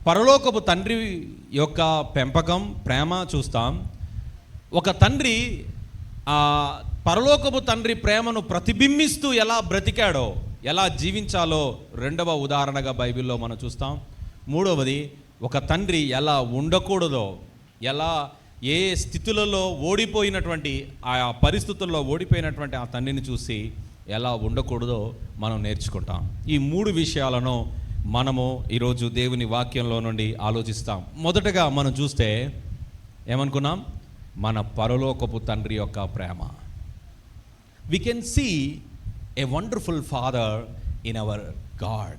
పరలోకపు తండ్రి యొక్క పెంపకం, ప్రేమ చూస్తాం. ఒక తండ్రి పరలోకపు తండ్రి ప్రేమను ప్రతిబింబిస్తూ ఎలా బ్రతికాడో, ఎలా జీవించాలో రెండవ ఉదాహరణగా బైబిల్లో మనం చూస్తాం. మూడవది, ఒక తండ్రి ఎలా ఉండకూడదో, ఎలా ఏ స్థితులలో ఓడిపోయినటువంటి ఆ పరిస్థితుల్లో ఓడిపోయినటువంటి ఆ తండ్రిని చూసి ఎలా ఉండకూడదో మనం నేర్చుకుంటాం. ఈ మూడు విషయాలను మనము ఈరోజు దేవుని వాక్యంలో నుండి ఆలోచిస్తాం. మొదటగా మనం చూస్తే ఏమనుకున్నాం? మన పరలోకపు తండ్రి యొక్క ప్రేమ. We can see a wonderful father in our God.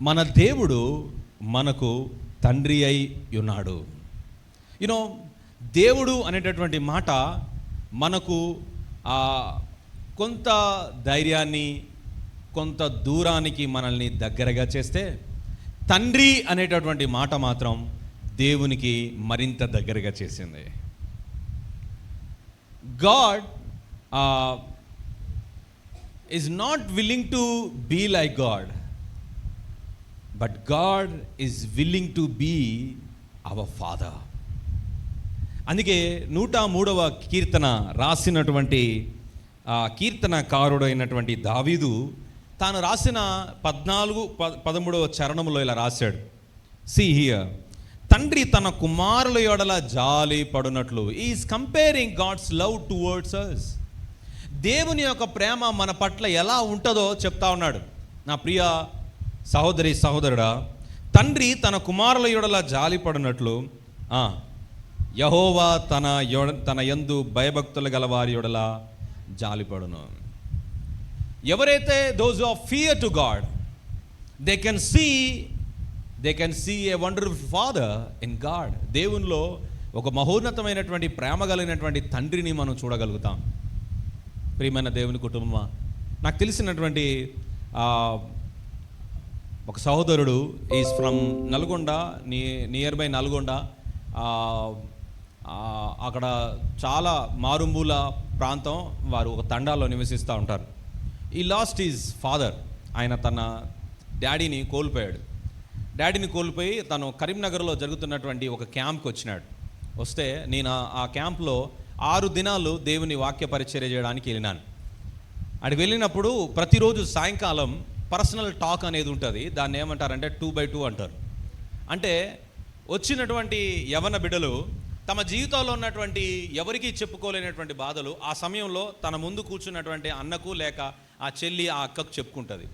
మన దేవుడు మనకు తండ్రి అయి ఉన్నాడు. దేవుడు అనేటటువంటి మాట మనకు కొంత ధైర్యాన్ని, కొంత దూరానికి మనల్ని దగ్గరగా చేస్తే, తండ్రి అనేటటువంటి మాట మాత్రం దేవునికి మరింత దగ్గరగా చేసింది. God is not willing to be like God, but God is willing to be our Father. అందుకే 103వ కీర్తన రాసినటువంటి కీర్తనకారుడైనటువంటి దావీదు తాను రాసిన 14-13వ చరణంలో ఇలా రాశాడు. See here, తండ్రి తన కుమారుల యొడల జాలి పడునట్లు. Is comparing God's love towards us. దేవుని యొక్క ప్రేమ మన పట్ల ఎలా ఉంటుందో చెప్తా ఉన్నాడు. నా ప్రియ సహోదరి సహోదరుడా, తండ్రి తన కుమారుల యొడల జాలి పడినట్లు యెహోవా తన యందు భయభక్తులు గల వారి యొడల జాలిపడును. ఎవరైతే those who have fear to God, they can see a wonderful father in God. దేవునిలో ఒక మహోన్నతమైనటువంటి ప్రేమ కలిగినటువంటి తండ్రిని మనం చూడగలుగుతాం. ప్రియమైన దేవుని కుటుంబమా, నాకు తెలిసినటువంటి ఒక సహోదరుడు is from Nalgonda, near by Nalgonda. అక్కడ చాలా మారుమూల ప్రాంతం, వారు ఒక తండాలో నివసిస్తూ ఉంటారు. ఈ లాస్ట్ ఈజ్ ఫాదర్. ఆయన తన డాడీని కోల్పోయి తను కరీంనగర్లో జరుగుతున్నటువంటి ఒక క్యాంప్కి వచ్చినాడు. వస్తే నేను ఆ క్యాంప్లో 6 దినాలు దేవుని వాక్య పరిచర్య చేయడానికి వెళ్ళినాను. అక్కడికి వెళ్ళినప్పుడు ప్రతిరోజు సాయంకాలం పర్సనల్ టాక్ అనేది ఉంటుంది. దాన్ని ఏమంటారంటే 2x2 అంటారు. అంటే వచ్చినటువంటి యవన బిడ్డలు తమ జీవితంలో ఉన్నటువంటి ఎవరికీ చెప్పుకోలేనటువంటి బాధలు ఆ సమయంలో తన ముందు కూర్చున్నటువంటి అన్నకు లేక ఆ చెల్లి ఆ అక్కకు చెప్పుకుంటుంది.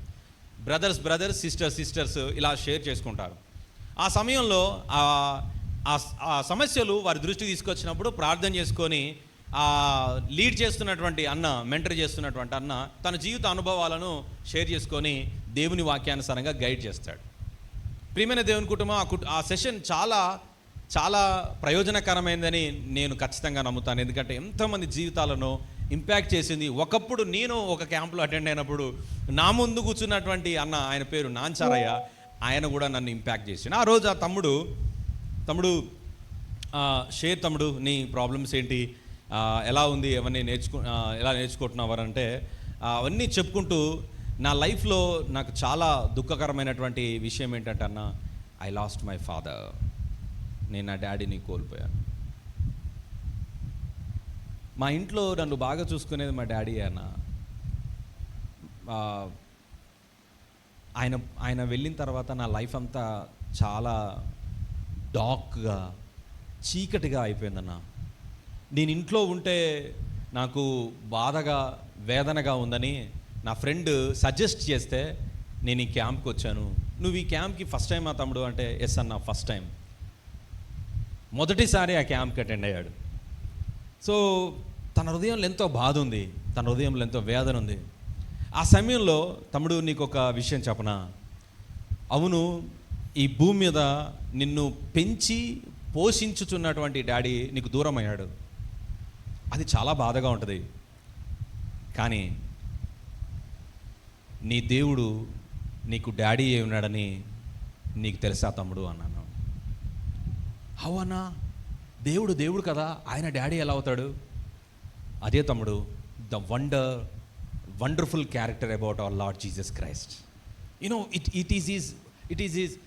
బ్రదర్స్ సిస్టర్స్ ఇలా షేర్ చేసుకుంటారు. ఆ సమయంలో ఆ సమస్యలు వారి దృష్టికి తీసుకొచ్చినప్పుడు ప్రార్థన చేసుకొని లీడ్ చేస్తున్నటువంటి అన్న, మెంటర్ చేస్తున్నటువంటి అన్న తన జీవిత అనుభవాలను షేర్ చేసుకొని దేవుని వాక్యానుసారంగా గైడ్ చేస్తాడు. ప్రియమైన దేవుని కుటుంబం, ఆ సెషన్ చాలా చాలా ప్రయోజనకరమైందని నేను ఖచ్చితంగా నమ్ముతాను. ఎందుకంటే ఎంతోమంది జీవితాలను ఇంపాక్ట్ చేసింది. ఒకప్పుడు నేను ఒక క్యాంపులో అటెండ్ అయినప్పుడు నా ముందు కూర్చున్నటువంటి అన్న, ఆయన పేరు నాంచారయ్య, ఆయన కూడా నన్ను ఇంపాక్ట్ చేసిండు. ఆ రోజు ఆ తమ్ముడు షేర్ తమ్ముడు, నీ ప్రాబ్లమ్స్ ఏంటి, ఎలా ఉంది, అవన్నీ ఎలా నేర్చుకుంటున్నావారంటే అవన్నీ చెప్పుకుంటూ నా లైఫ్లో నాకు చాలా దుఃఖకరమైనటువంటి విషయం ఏంటంటే అన్న, ఐ లాస్ట్ మై ఫాదర్. నేను నా డాడీని కోల్పోయాను. మా ఇంట్లో నన్ను బాగా చూసుకునేది మా డాడీ అన్న. ఆయన వెళ్ళిన తర్వాత నా లైఫ్ అంతా చాలా డార్క్గా, చీకటిగా అయిపోయిందన్న. నేను ఇంట్లో ఉంటే నాకు బాధగా, వేదనగా ఉందని నా ఫ్రెండ్ సజెస్ట్ చేస్తే నేను ఈ క్యాంప్కి వచ్చాను. నువ్వు ఈ క్యాంప్కి ఫస్ట్ టైం ఆ తమ్ముడు అంటే, ఎస్ అన్న, ఫస్ట్ టైం. మొదటిసారి ఆ క్యాంప్కి అటెండ్ అయ్యాడు. సో తన హృదయంలో ఎంతో బాధ ఉంది, తన హృదయంలో ఎంతో వేదన ఉంది. ఆ సమయంలో తమ్ముడు, నీకు ఒక విషయం చెప్పనా, అవును, ఈ భూమి మీద నిన్ను పెంచి పోషించుచున్నటువంటి డాడీ నీకు దూరం అయ్యాడు. అది చాలా బాధగా ఉంటుంది. కానీ నీ దేవుడు నీకు డాడీ అయి ఉన్నాడని నీకు తెలుసా తమ్ముడు అన్నాను. అవునా, దేవుడు కదా, ఆయన డాడీ ఎలా అవుతాడు? అదే తమ్ముడు, the wonderful character about our Lord Jesus Christ. it is his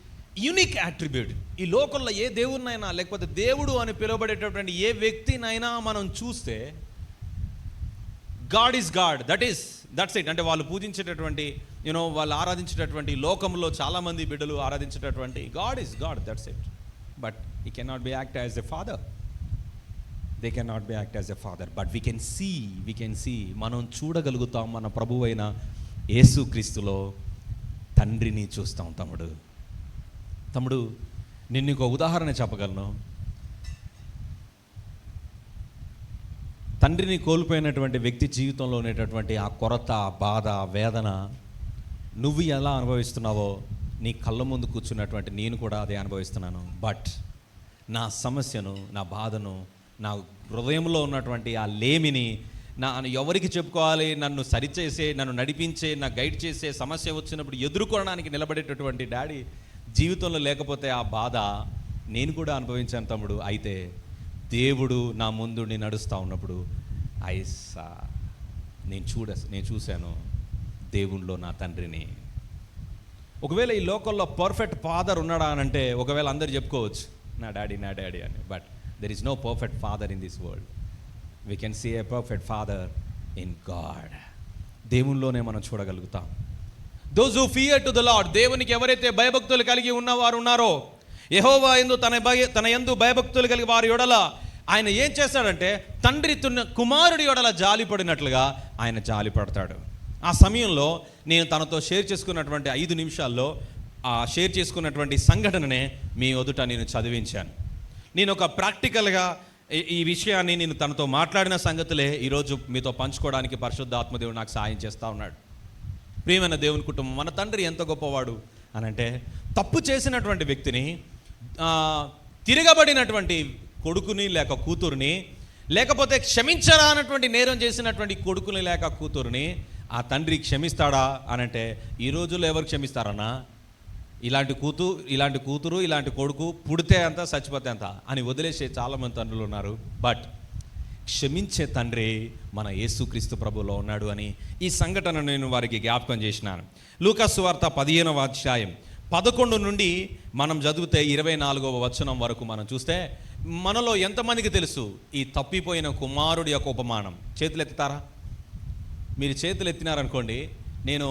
unique attribute. ఈ లోకంలో ఏ దేవుడినైనా లేకపోతే దేవుడు అని పిలువబడేటటువంటి ఏ వ్యక్తినైనా మనం చూస్తే God is God, that's it. అంటే వాళ్ళు పూజించేటటువంటి వాళ్ళు ఆరాధించేటటువంటి లోకంలో చాలామంది బిడ్డలు ఆరాధించేటటువంటి God is God, that's it. But he cannot be act as a father. They cannot be act as a father. But we can see మనం చూడగలుగుతాం మన ప్రభువు అయిన యేసుక్రీస్తులో తండ్రిని చూస్తాం. తమ్ముడు నేను నీకు ఒక ఉదాహరణ చెప్పగలను. తండ్రిని కోల్పోయినటువంటి వ్యక్తి జీవితంలో ఉండేటటువంటి ఆ కొరత, ఆ బాధ, ఆ వేదన నువ్వు ఎలా అనుభవిస్తున్నావో నీ కళ్ళ ముందు కూర్చున్నటువంటి నేను కూడా అదే అనుభవిస్తున్నాను. బట్ నా సమస్యను, నా బాధను, నా హృదయంలో ఉన్నటువంటి ఆ లేమిని ఎవరికి చెప్పుకోవాలి? నన్ను సరిచేసే, నన్ను నడిపించే, నా గైడ్ చేసే సమస్య వచ్చినప్పుడు ఎదుర్కోవడానికి నిలబడేటటువంటి డాడీ జీవితంలో లేకపోతే ఆ బాధ నేను కూడా అనుభవించాను తమ్ముడు. అయితే దేవుడు నా ముందు నేను నడుస్తూ ఉన్నప్పుడు నేను చూశాను దేవునిలో నా తండ్రిని. ఒకవేళ ఈ లోకంలో పర్ఫెక్ట్ ఫాదర్ ఉన్నాడా అని అంటే ఒకవేళ అందరు చెప్పుకోవచ్చు నా డాడీ అని. But there is no perfect father in this world. We can see a perfect father in God. దేవునిలోనే మనం చూడగలుగుతాం. Those who fear to the lord, దేవునికి ఎవరైతే భయభక్తులు కలిగి ఉన్నవారు ఉన్నారో, యెహోవా యందు తన యందు భయభక్తులు కలిగి వారి యొడల ఆయన ఏం చేస్తాడంటే తండ్రి కుమారుడి యొడల జాలిపడినట్లుగా ఆయన జాలిపడతాడు. ఆ సమయంలో నేను తనతో షేర్ చేసుకున్నటువంటి 5 నిమిషాల్లో ఆ షేర్ చేసుకున్నటువంటి సంఘటననే మీ ఎదుట నేను చదివించాను. నేను ఒక ప్రాక్టికల్గా ఈ విషయాన్ని నేను తనతో మాట్లాడిన సంగతులే ఈరోజు మీతో పంచుకోవడానికి పరిశుద్ధ ఆత్మదేవుడు నాకు సాయం చేస్తూ ఉన్నాడు. ప్రియమైన దేవుని కుటుంబం, మన తండ్రి ఎంత గొప్పవాడు అనంటే తప్పు చేసినటువంటి వ్యక్తిని, తిరగబడినటువంటి కొడుకుని లేక కూతురుని, లేకపోతే క్షమించరానటువంటి నేరం చేసినటువంటి కొడుకుని లేక కూతురుని ఆ తండ్రి క్షమిస్తాడా అనంటే ఈ రోజుల్లో ఎవరు క్షమిస్తారన్నా? ఇలాంటి కూతురు ఇలాంటి కొడుకు పుడితే అంత చచ్చిపోతే అంత అని వదిలేసే చాలామంది తండ్రులు ఉన్నారు. బట్ క్షమించే తండ్రి మన యేసుక్రీస్తు ప్రభువులో ఉన్నాడు అని ఈ సంఘటన నేను వారికి జ్ఞాపకం చేసినాను. లూకా సువార్త 15వ అధ్యాయం 11 నుండి మనం చదివితే 24వ వచనం వరకు మనం చూస్తే మనలో ఎంతమందికి తెలుసు ఈ తప్పిపోయిన కుమారుడి యొక్క ఉపమానం? చేతులు ఎత్తుతారా? మీరు చేతులు ఎత్తినారనుకోండి, నేను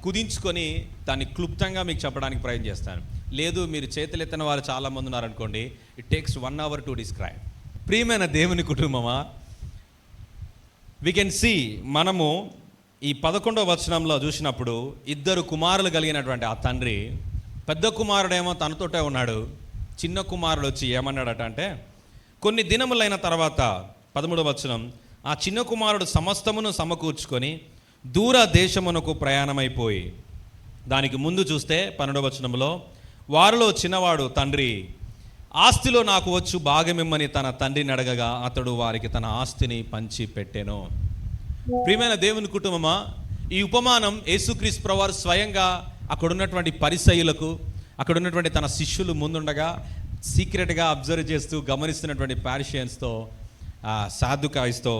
కుదించుకొని దాన్ని క్లుప్తంగా మీకు చెప్పడానికి ప్రయత్నం చేస్తాను. లేదు మీరు చేతులు ఎత్తిన వారు చాలామంది ఉన్నారనుకోండి, it takes 1 hour to describe. ప్రియమైన దేవుని కుటుంబమా, వి కెన్ సీ మనము ఈ 11వ వచనంలో చూసినప్పుడు 2 కుమారులు కలిగినటువంటి ఆ తండ్రి, పెద్ద కుమారుడేమో తనతోటే ఉన్నాడు. చిన్న కుమారుడు వచ్చి ఏమన్నాడట అంటే, కొన్ని దినములైన తర్వాత 13వ వచనం, ఆ చిన్న కుమారుడు సమస్తమును సమకూర్చుకొని దూర దేశమునకు ప్రయాణమైపోయి, దానికి ముందు చూస్తే 12వ వచనంలో, వారిలో చిన్నవాడు తండ్రి ఆస్తిలో నాకు వచ్చు భాగమిమ్మని తన తండ్రిని అడగగా అతడు వారికి తన ఆస్తిని పంచి పెట్టెను. ప్రియమైన దేవుని కుటుంబమా, ఈ ఉపమానం యేసుక్రీస్తు ప్రభువారు స్వయంగా అక్కడున్నటువంటి పరిసయ్యులకు, అక్కడున్నటువంటి తన శిష్యులు ముందుండగా సీక్రెట్గా అబ్జర్వ్ చేస్తూ గమనిస్తున్నటువంటి పారిషియన్స్తో, సాధుకాయిస్తో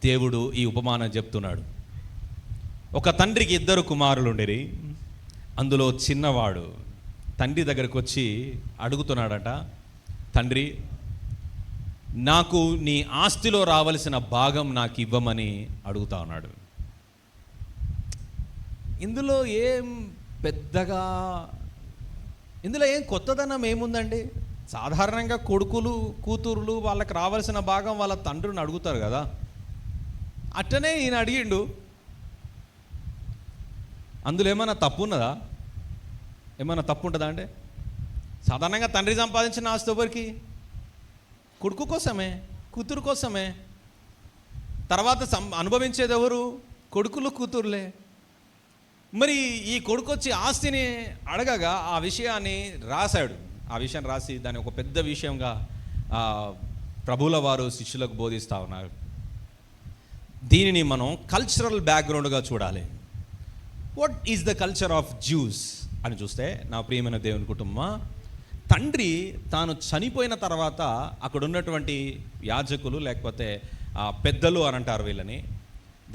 దేవుడు ఈ ఉపమానం చెప్తున్నాడు. ఒక తండ్రికి 2 కుమారులు ఉండేరి. అందులో చిన్నవాడు తండ్రి దగ్గరకు వచ్చి అడుగుతున్నాడట, తండ్రి నాకు నీ ఆస్తిలో రావలసిన భాగం నాకు ఇవ్వమని అడుగుతా ఉన్నాడు. ఇందులో ఏం కొత్తదనం ఏముందండి? సాధారణంగా కొడుకులు కూతురులు వాళ్ళకి రావాల్సిన భాగం వాళ్ళ తండ్రిని అడుగుతారు కదా. అట్టనే ఈయన అడిగిండు. అందులో ఏమైనా తప్పు ఉన్నదా? ఏమైనా తప్పు ఉంటుందా అంటే, సాధారణంగా తండ్రి సంపాదించిన ఆస్తి ఎవరికి? కొడుకు కోసమే, కూతురు కోసమే. తర్వాత అనుభవించేది ఎవరు? కొడుకులు కూతురులే. మరి ఈ కొడుకు వచ్చి ఆస్తిని అడగగా ఆ విషయాన్ని రాశాడు. ఆ విషయాన్ని రాసి దాన్ని ఒక పెద్ద విషయంగా ప్రభువుల వారు శిష్యులకు బోధిస్తూ ఉన్నారు. దీనిని మనం కల్చరల్ బ్యాక్గ్రౌండ్గా చూడాలి. What is the culture of juice అని చూస్తే, నా ప్రియమైన దేవుని కుటుంబమా, తండ్రి తాను చనిపోయిన తర్వాత అక్కడ ఉన్నటువంటి యాజకులు లేకపోతే పెద్దలు అని అంటారు, వీళ్ళని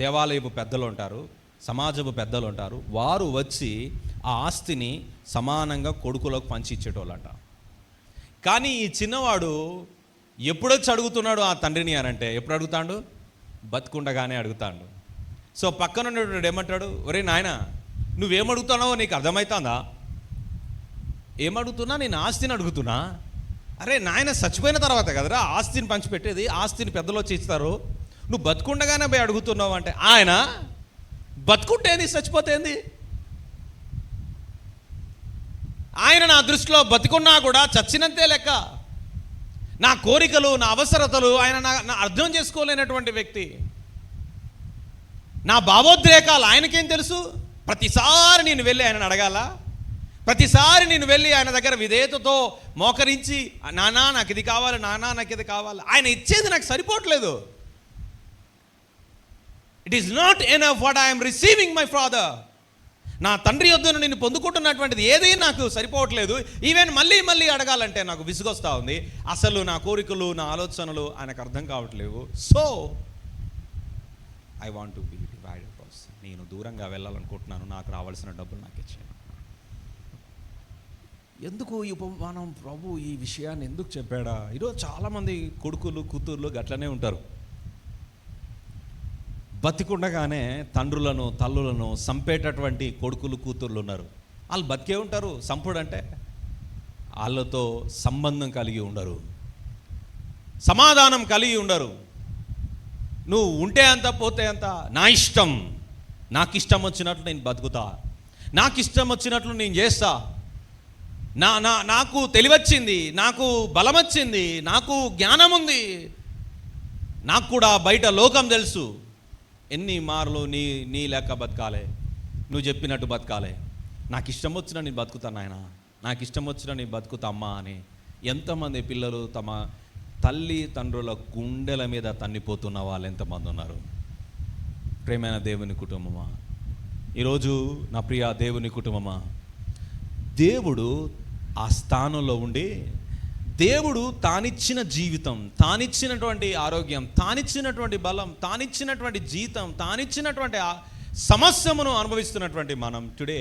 దేవాలయపు పెద్దలు ఉంటారు, సమాజపు పెద్దలు ఉంటారు, వారు వచ్చి ఆ ఆస్తిని సమానంగా కొడుకులకు పంచి ఇచ్చేటోళ్ళట. కానీ ఈ చిన్నవాడు ఎప్పుడొచ్చి అడుగుతున్నాడు ఆ తండ్రిని అని అంటే, ఎప్పుడు అడుగుతాడు? బతుకుండగానే అడుగుతాడు. సో పక్కన ఉన్నటువంటి ఏమంటాడు, ఒరే నాయన నువ్వేమడుగుతున్నావో నీకు అర్థమవుతుందా? ఏమడుగుతున్నా? నేను ఆస్తిని అడుగుతున్నా. అరే నాయన చచ్చిపోయిన తర్వాత కదరా ఆస్తిని పంచిపెట్టేది, ఆస్తిని పెద్దలు వచ్చి ఇస్తారు, నువ్వు బతుకుండగానే పోయి అడుగుతున్నావు అంటే, ఆయన బతుకుంటేంది చచ్చిపోతేంది? ఆయన నా దృష్టిలో బతికున్నా కూడా చచ్చినంతే లెక్క. నా కోరికలు, నా అవసరతలు ఆయన నా అర్థం చేసుకోలేనటువంటి వ్యక్తి. నా భావోద్రేకాలు ఆయనకేం తెలుసు? ప్రతిసారి నేను వెళ్ళి ఆయనను అడగాల? ప్రతిసారి నేను వెళ్ళి ఆయన దగ్గర విధేయతతో మోకరించి, నానా నాకు ఇది కావాలి, నానా నాకు ఇది కావాలి, ఆయన ఇచ్చేది నాకు సరిపోవట్లేదు. It is not enough what I'm receiving my father. నా తండ్రి యొద్దను నేను పొందుకుంటున్నటువంటిది ఏదీ నాకు సరిపోవట్లేదు. ఈవెన్ మళ్ళీ మళ్ళీ అడగాలంటే నాకు విసుగొస్తూ ఉంది. అసలు నా కోరికలు, నా ఆలోచనలు ఆయనకు అర్థం కావట్లేవు. So I want to be divided person. నేను దూరంగా వెళ్ళాలనుకుంటున్నాను, నాకు రావాల్సిన డబ్బులు నాకు ఇచ్చాను. ఎందుకు ఈ ఉపమానం ప్రభు ఈ విషయాన్ని ఎందుకు చెప్పాడా? ఈరోజు చాలామంది కొడుకులు, కూతుర్లు గట్లనే ఉంటారు. బతికుండగానే తండ్రులను, తల్లులను సంపేటటువంటి కొడుకులు, కూతుర్లు ఉన్నారు. వాళ్ళు బతికే ఉంటారు. సంపుడు అంటే వాళ్ళతో సంబంధం కలిగి ఉండరు, సమాధానం కలిగి ఉండరు. నువ్వు ఉంటే అంత, పోతే అంత, నా ఇష్టం, నాకు ఇష్టం వచ్చినట్లు నేను బతుకుతా, నాకు ఇష్టం వచ్చినట్లు నేను చేస్తా, నాకు తెలివచ్చింది, నాకు బలం వచ్చింది, నాకు జ్ఞానం ఉంది, నాకు కూడా బయట లోకం తెలుసు, ఎన్ని మార్లు నీ లెక్క బతకాలి, నువ్వు చెప్పినట్టు బతకాలి, నాకు ఇష్టం వచ్చినా నేను బతుకుతాను ఆయన, నాకు ఇష్టం వచ్చినా నేను బతుకుతా అమ్మా అని ఎంతమంది పిల్లలు తమ తల్లి తండ్రుల గుండెల మీద తన్నిపోతున్న వాళ్ళు ఎంతమంది ఉన్నారు? ప్రేమైన దేవుని కుటుంబమా, ఈరోజు నా ప్రియ దేవుని కుటుంబమా, దేవుడు ఆ స్థానంలో ఉండి, దేవుడు తానిచ్చిన జీవితం, తానిచ్చినటువంటి ఆరోగ్యం, తానిచ్చినటువంటి బలం, తానిచ్చినటువంటి జీతం, తానిచ్చినటువంటి సమస్యమును అనుభవిస్తున్నటువంటి మనం టుడే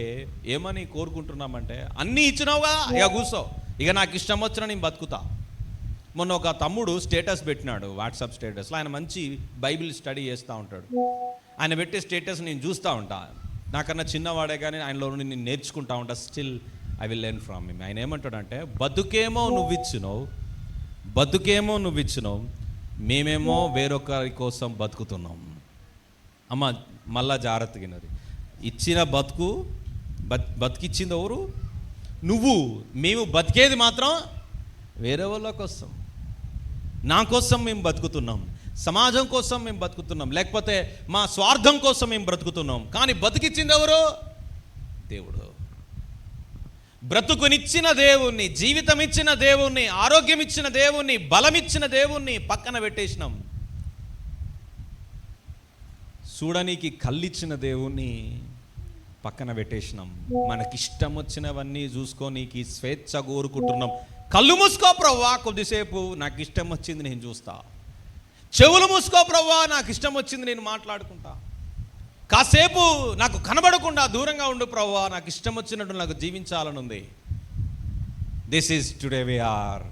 ఏమని కోరుకుంటున్నామంటే, అన్నీ ఇచ్చినావుగా ఇక కూర్చో, ఇక నాకు ఇష్టం వచ్చినా నేను బతుకుతా. మొన్న ఒక తమ్ముడు స్టేటస్ పెట్టినాడు వాట్సాప్ స్టేటస్లో. ఆయన మంచి బైబిల్ స్టడీ చేస్తూ ఉంటాడు. ఆయన పెట్టే స్టేటస్ నేను చూస్తూ ఉంటా. నాకన్నా చిన్నవాడే కానీ ఆయనలో నుండి నేను నేర్చుకుంటా ఉంటా. Still I will learn from him. ఆయన ఏమంటాడంటే, బతుకేమో నువ్వు ఇచ్చినావు, మేమేమో వేరొకరి కోసం బతుకుతున్నాం. అమ్మ మళ్ళా జాగ్రత్తగినది. ఇచ్చిన బతికిచ్చింది ఎవరు? నువ్వు. మేము బతికేది మాత్రం వేరే వాళ్ళ కోసం, నా కోసం మేము బతుకుతున్నాం, సమాజం కోసం మేము బతుకుతున్నాం, లేకపోతే మా స్వార్థం కోసం మేము బ్రతుకుతున్నాం. కానీ బతికిచ్చింది ఎవరు? దేవుడు. బ్రతుకునిచ్చిన దేవుణ్ణి, జీవితం ఇచ్చిన దేవుణ్ణి, ఆరోగ్యం ఇచ్చిన దేవుణ్ణి, బలమిచ్చిన దేవుణ్ణి పక్కన పెట్టేసినాం. చూడనీకి కళ్ళిచ్చిన దేవుణ్ణి పక్కన పెట్టేసినాం. మనకిష్టం వచ్చినవన్నీ చూసుకోనీకి స్వేచ్ఛ కోరుకుంటున్నాం. కళ్ళు మూసుకో ప్రవ్వా, కొద్దిసేపు నాకు ఇష్టం వచ్చింది నేను చూస్తా. చెవులు మూసుకో ప్రవ్వా, నాకు ఇష్టం వచ్చింది నేను మాట్లాడుకుంటా. కాసేపు నాకు కనబడకుండా దూరంగా ఉండు ప్రవ్వా, నాకు ఇష్టం వచ్చినట్టు నాకు జీవించాలని ఉంది. This is today we are.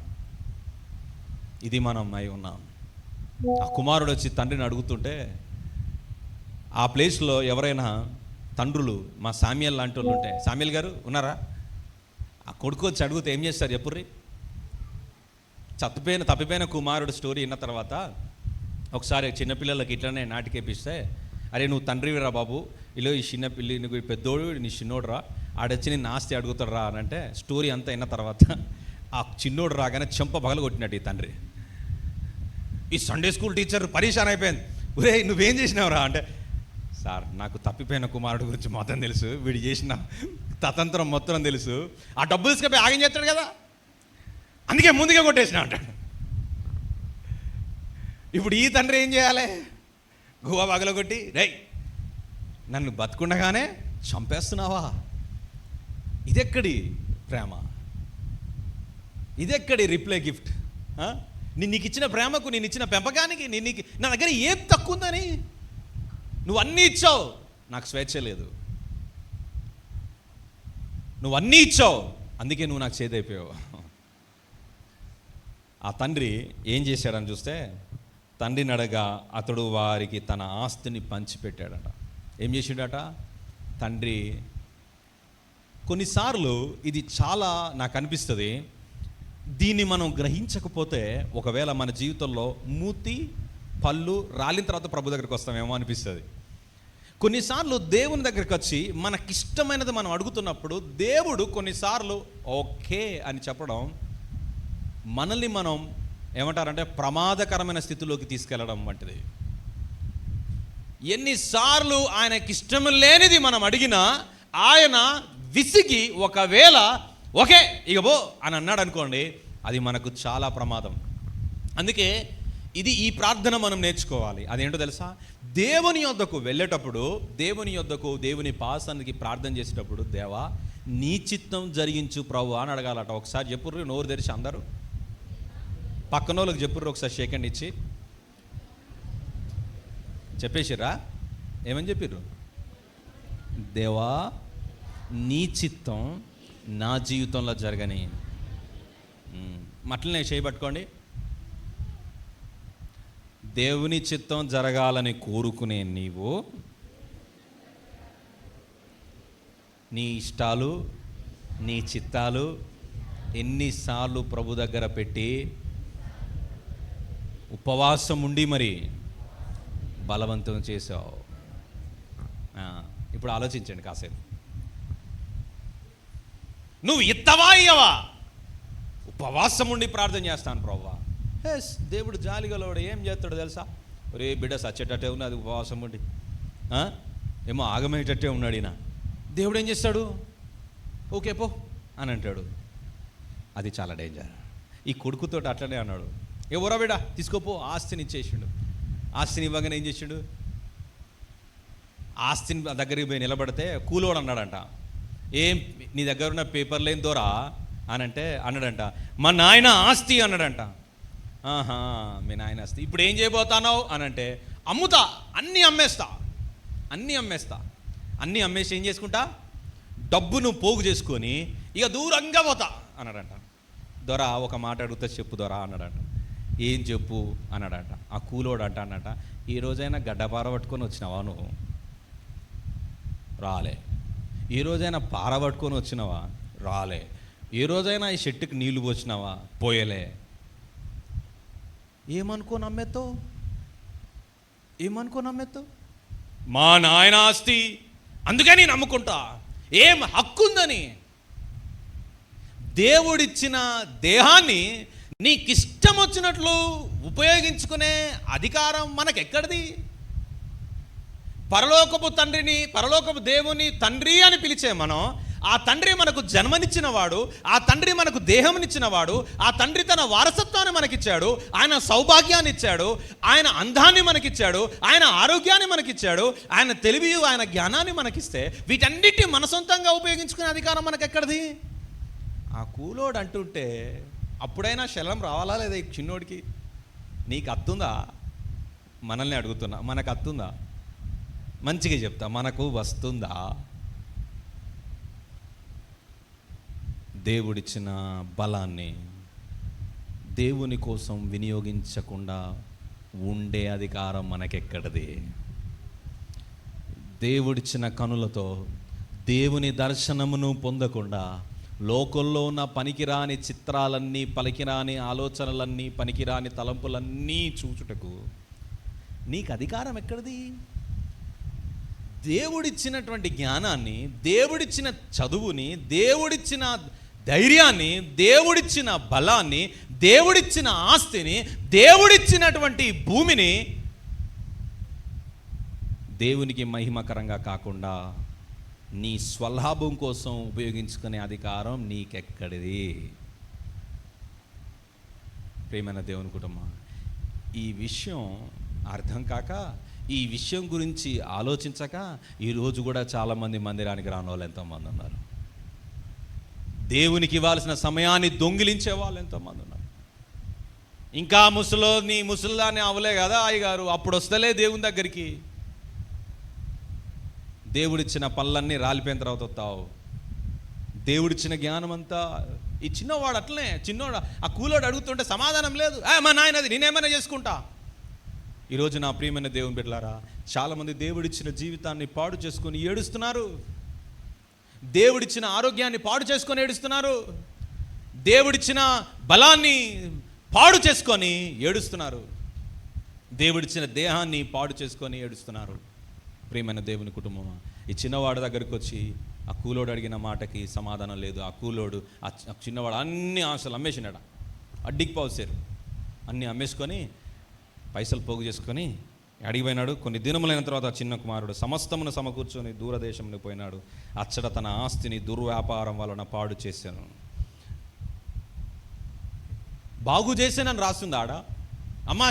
ఇది మనం అయి ఉన్నాం. ఆ కుమారుడు వచ్చి తండ్రిని అడుగుతుంటే, ఆ ప్లేస్లో ఎవరైనా తండ్రులు, మా సామ్యల్ లాంటి వాళ్ళు ఉంటే, సామ్యల్ గారు ఉన్నారా? ఆ కొడుకు వచ్చి అడిగితే ఏం చేస్తారు చెప్పుర్రి? తప్పిపోయిన కుమారుడు స్టోరీ విన్న తర్వాత ఒకసారి చిన్నపిల్లలకి ఇట్లనే నాటికేపిస్తే, అరే నువ్వు తండ్రివిరా బాబు, ఇలా ఈ చిన్న పిల్లి, నువ్వు పెద్దోడు, నీ చిన్నోడు రా, ఆడొచ్చి నేను ఆస్తి అడుగుతాడు రా అని అంటే, స్టోరీ అంతా అయిన తర్వాత ఆ చిన్నోడు రాగానే చెంప పగలు కొట్టినట్టు ఈ తండ్రి. ఈ సండే స్కూల్ టీచర్ పరేషాన్ అయిపోయింది. ఒరే నువ్వేం చేసినావురా అంటే, సార్ నాకు తప్పిపోయిన కుమారుడు గురించి మొత్తం తెలుసు, వీడు చేసిన తతంత్రం మొత్తం తెలుసు, ఆ డబ్బులు తీసుకపోయి ఆగం చేస్తాడు కదా, అందుకే ముందుగా కొట్టేసిన అంటాడు. ఇప్పుడు ఈ తండ్రి ఏం చేయాలి? గువ్వ పగలగొట్టి, రేయ్ నన్ను బతుకుండగానే చంపేస్తున్నావా? ఇదెక్కడి ప్రేమ? ఇదెక్కడి రిప్లై గిఫ్ట్? నీకు ఇచ్చిన ప్రేమకు, నేను ఇచ్చిన పెంపకానికి నా దగ్గర ఏం తక్కువ ఉందని? నువ్వు అన్నీ ఇచ్చావు, నాకు స్వేచ్ఛ లేదు. నువ్వు అన్నీ ఇచ్చావు, అందుకే నువ్వు నాకు చేదైపోయావు. ఆ తండ్రి ఏం చేశాడని చూస్తే, తండ్రిని అడగా అతడు వారికి తన ఆస్తిని పంచిపెట్టాడట. ఏం చేసిండట తండ్రి? కొన్నిసార్లు ఇది చాలా నాకు అనిపిస్తుంది, దీన్ని మనం గ్రహించకపోతే ఒకవేళ మన జీవితంలో మూతి పళ్ళు రాలిన తర్వాత ప్రభు దగ్గరికి వస్తామేమో అనిపిస్తుంది. కొన్నిసార్లు దేవుని దగ్గరికి వచ్చి మనకిష్టమైనది మనం అడుగుతున్నప్పుడు దేవుడు కొన్నిసార్లు ఓకే అని చెప్పడం మనల్ని మనం ఏమంటారంటే ప్రమాదకరమైన స్థితిలోకి తీసుకెళ్ళడం వంటిది. ఎన్నిసార్లు ఆయనకి ఇష్టం లేనిది మనం అడిగినా ఆయన విసిగి ఒకవేళ ఓకే ఇక పో అని అన్నాడు అనుకోండి, అది మనకు చాలా ప్రమాదం. అందుకే ఈ ప్రార్థన మనం నేర్చుకోవాలి. అదేంటో తెలుసా? దేవుని యొద్దకు వెళ్ళేటప్పుడు, దేవుని పాసానికి ప్రార్థన చేసేటప్పుడు, దేవా నీ చిత్తం జరిగించు ప్రభు అని అడగాలట. ఒకసారి చెప్పుర్రు, నోరు తెరిచి అందరూ పక్కన వాళ్ళకి చెప్పుర్రు, ఒకసారి షేక్ హ్యాండ్ ఇచ్చి చెప్పేసిర్రా? ఏమని చెప్పిర్రు? దేవా నీ చిత్తం నా జీవితంలో జరగని. మట్లనే చేయబట్టుకోండి. దేవుని చిత్తం జరగాలని కోరుకునే నీవు నీ ఇష్టాలు, నీ చిత్తాలు ఎన్నిసార్లు ప్రభు దగ్గర పెట్టి ఉపవాసం ఉండి మరి బలవంతం చేసావు. ఇప్పుడు ఆలోచించండి కాసేపు. నువ్వు ఇత్తవా ఇయ్యవా? ఉపవాసం ఉండి ప్రార్థన చేస్తాను ప్రభువా. ఎస్, దేవుడు జాలిగలవాడు. ఏం చేస్తాడు తెలుసా? ఒరే బిడ్డ సచ్చేటట్టే ఉన్నది ఉపవాసం ఉండి, ఏమో ఆగమయ్యేటట్టే ఉన్నాడు ఈయన. దేవుడు ఏం చేస్తాడు? ఓకే పో అని అంటాడు. అది చాలా డేంజర్. ఈ కొడుకుతో అట్లనే అన్నాడు, ఎవరో బిడ్డ తీసుకోపో, ఆస్తిని ఇచ్చేసిండు. ఆస్తిని ఇవ్వగానే ఏం చేసిండు? ఆస్తిని దగ్గరికి పోయి నిలబడితే కూలోడు అన్నాడంట, ఏం నీ దగ్గర ఉన్న పేపర్లు ఏం దోరా అని అంటే అన్నాడంట, మా నాయన ఆస్తి అన్నాడంట. ఆహా, మీ నాయన ఆస్తి ఇప్పుడు ఏం చేయబోతానావు అని అంటే, అమ్ముతా, అన్నీ అమ్మేస్తా, అన్నీ అమ్మేసి ఏం చేసుకుంటా, డబ్బును పోగు చేసుకొని ఇక దూరంగా పోతా అన్నాడంట. దొర ఒక మాట అడుగుతా చెప్పు దొర అన్నాడంట. ఏం చెప్పు అన్నాడంట. ఆ కూలోడు అంట అన్నట, ఈ రోజైనా గడ్డపార పట్టుకొని వచ్చినావా నువ్వు? రాలే. ఏ రోజైనా పార పట్టుకొని వచ్చినావా? రాలే. ఏ రోజైనా ఈ చెట్టుకి నీళ్లు పోసినావా? పోయలే. ఏమనుకో నమ్మేతో? మా నాయన ఆస్తి అందుకే నేను నమ్ముకుంటా, ఏం హక్కుందని. దేవుడిచ్చిన దేహాన్ని నీకిష్టం వచ్చినట్లు ఉపయోగించుకునే అధికారం మనకెక్కడిది? పరలోకపు తండ్రిని, పరలోకపు దేవుని తండ్రి అని పిలిచే మనం, ఆ తండ్రి మనకు జన్మనిచ్చినవాడు, ఆ తండ్రి మనకు దేహంనిచ్చినవాడు, ఆ తండ్రి తన వారసత్వాన్ని మనకిచ్చాడు, ఆయన సౌభాగ్యాన్ని ఇచ్చాడు, ఆయన అందాన్ని మనకిచ్చాడు, ఆయన ఆరోగ్యాన్ని మనకిచ్చాడు, ఆయన తెలివి, ఆయన జ్ఞానాన్ని మనకిస్తే వీటన్నిటి మన సొంతంగా ఉపయోగించుకునే అధికారం మనకెక్కడిది? ఆ కూలోడు అంటుంటే అప్పుడైనా శలం రావాలా లేదా ఈ చిన్నోడికి? నీకు అత్తుందా? మనల్ని అడుగుతున్నా, మనకు అత్తుందా? మంచిగా చెప్తా, మనకు వస్తుందా? దేవుడిచ్చిన బలాన్ని దేవుని కోసం వినియోగించకుండా ఉండే అధికారం మనకెక్కడిది? దేవుడిచ్చిన కనులతో దేవుని దర్శనమును పొందకుండా లోకంలో ఉన్న పనికిరాని చిత్రాలన్నీ, పలికిరాని ఆలోచనలన్నీ, పనికిరాని తలంపులన్నీ చూచుటకు నీకు అధికారం ఎక్కడిది? దేవుడిచ్చినటువంటి జ్ఞానాన్ని, దేవుడిచ్చిన చదువుని, దేవుడిచ్చిన ధైర్యాన్ని, దేవుడిచ్చిన బలాన్ని, దేవుడిచ్చిన ఆస్తిని, దేవుడిచ్చినటువంటి భూమిని దేవునికి మహిమకరంగా కాకుండా నీ స్వలాభం కోసం ఉపయోగించుకునే అధికారం నీకెక్కడిది? ప్రియమైన దేవుని కుటుంబం, ఈ విషయం అర్థం కాక, ఈ విషయం గురించి ఆలోచించక ఈరోజు కూడా చాలామంది మందిరానికి రాని వాళ్ళు ఎంతోమంది ఉన్నారు. దేవునికి ఇవ్వాల్సిన సమయాన్ని దొంగిలించే వాళ్ళు ఎంతోమంది ఉన్నారు. ఇంకా ముసలిదాన్ని అవలే కదా అయ్యగారు, అప్పుడు వస్తలే దేవుని దగ్గరికి. దేవుడిచ్చిన పళ్ళన్నీ రాలిపోయిన తర్వాత వస్తావు. దేవుడిచ్చిన జ్ఞానం అంతా ఈ చిన్నవాడు అట్లనే, చిన్నవాడు ఆ కూలోడు అడుగుతుంటే సమాధానం లేదు. మా నాయనది నేనేమైనా చేసుకుంటా. ఈరోజు నా ప్రియమైన దేవుని బిడ్డలారా, చాలామంది దేవుడిచ్చిన జీవితాన్ని పాడు చేసుకొని ఏడుస్తున్నారు. దేవుడిచ్చిన ఆరోగ్యాన్ని పాడు చేసుకొని ఏడుస్తున్నారు. దేవుడిచ్చిన బలాన్ని పాడు చేసుకొని ఏడుస్తున్నారు. దేవుడిచ్చిన దేహాన్ని పాడు చేసుకొని ఏడుస్తున్నారు. ప్రియమైన దేవుని కుటుంబం, ఈ చిన్నవాడు దగ్గరికి వచ్చి ఆ కూలోడు అడిగిన మాటకి సమాధానం లేదు. ఆ కూలోడు ఆ చిన్నవాడు అన్ని ఆశలు అమ్మేసినాడు. అడ్డికి పావుసేరు అన్నీ అమ్మేసుకొని పైసలు పోగు చేసుకొని అడిగిపోయినాడు. కొన్ని దినములైన తర్వాత ఆ చిన్న కుమారుడు సమస్తమును సమకూర్చొని దూరదేశంలో పోయినాడు. అచ్చట తన ఆస్తిని దుర్వ్యాపారం వలన పాడు చేశాను. బాగు చేసానని రాస్తుంది ఆడ. అమ్మ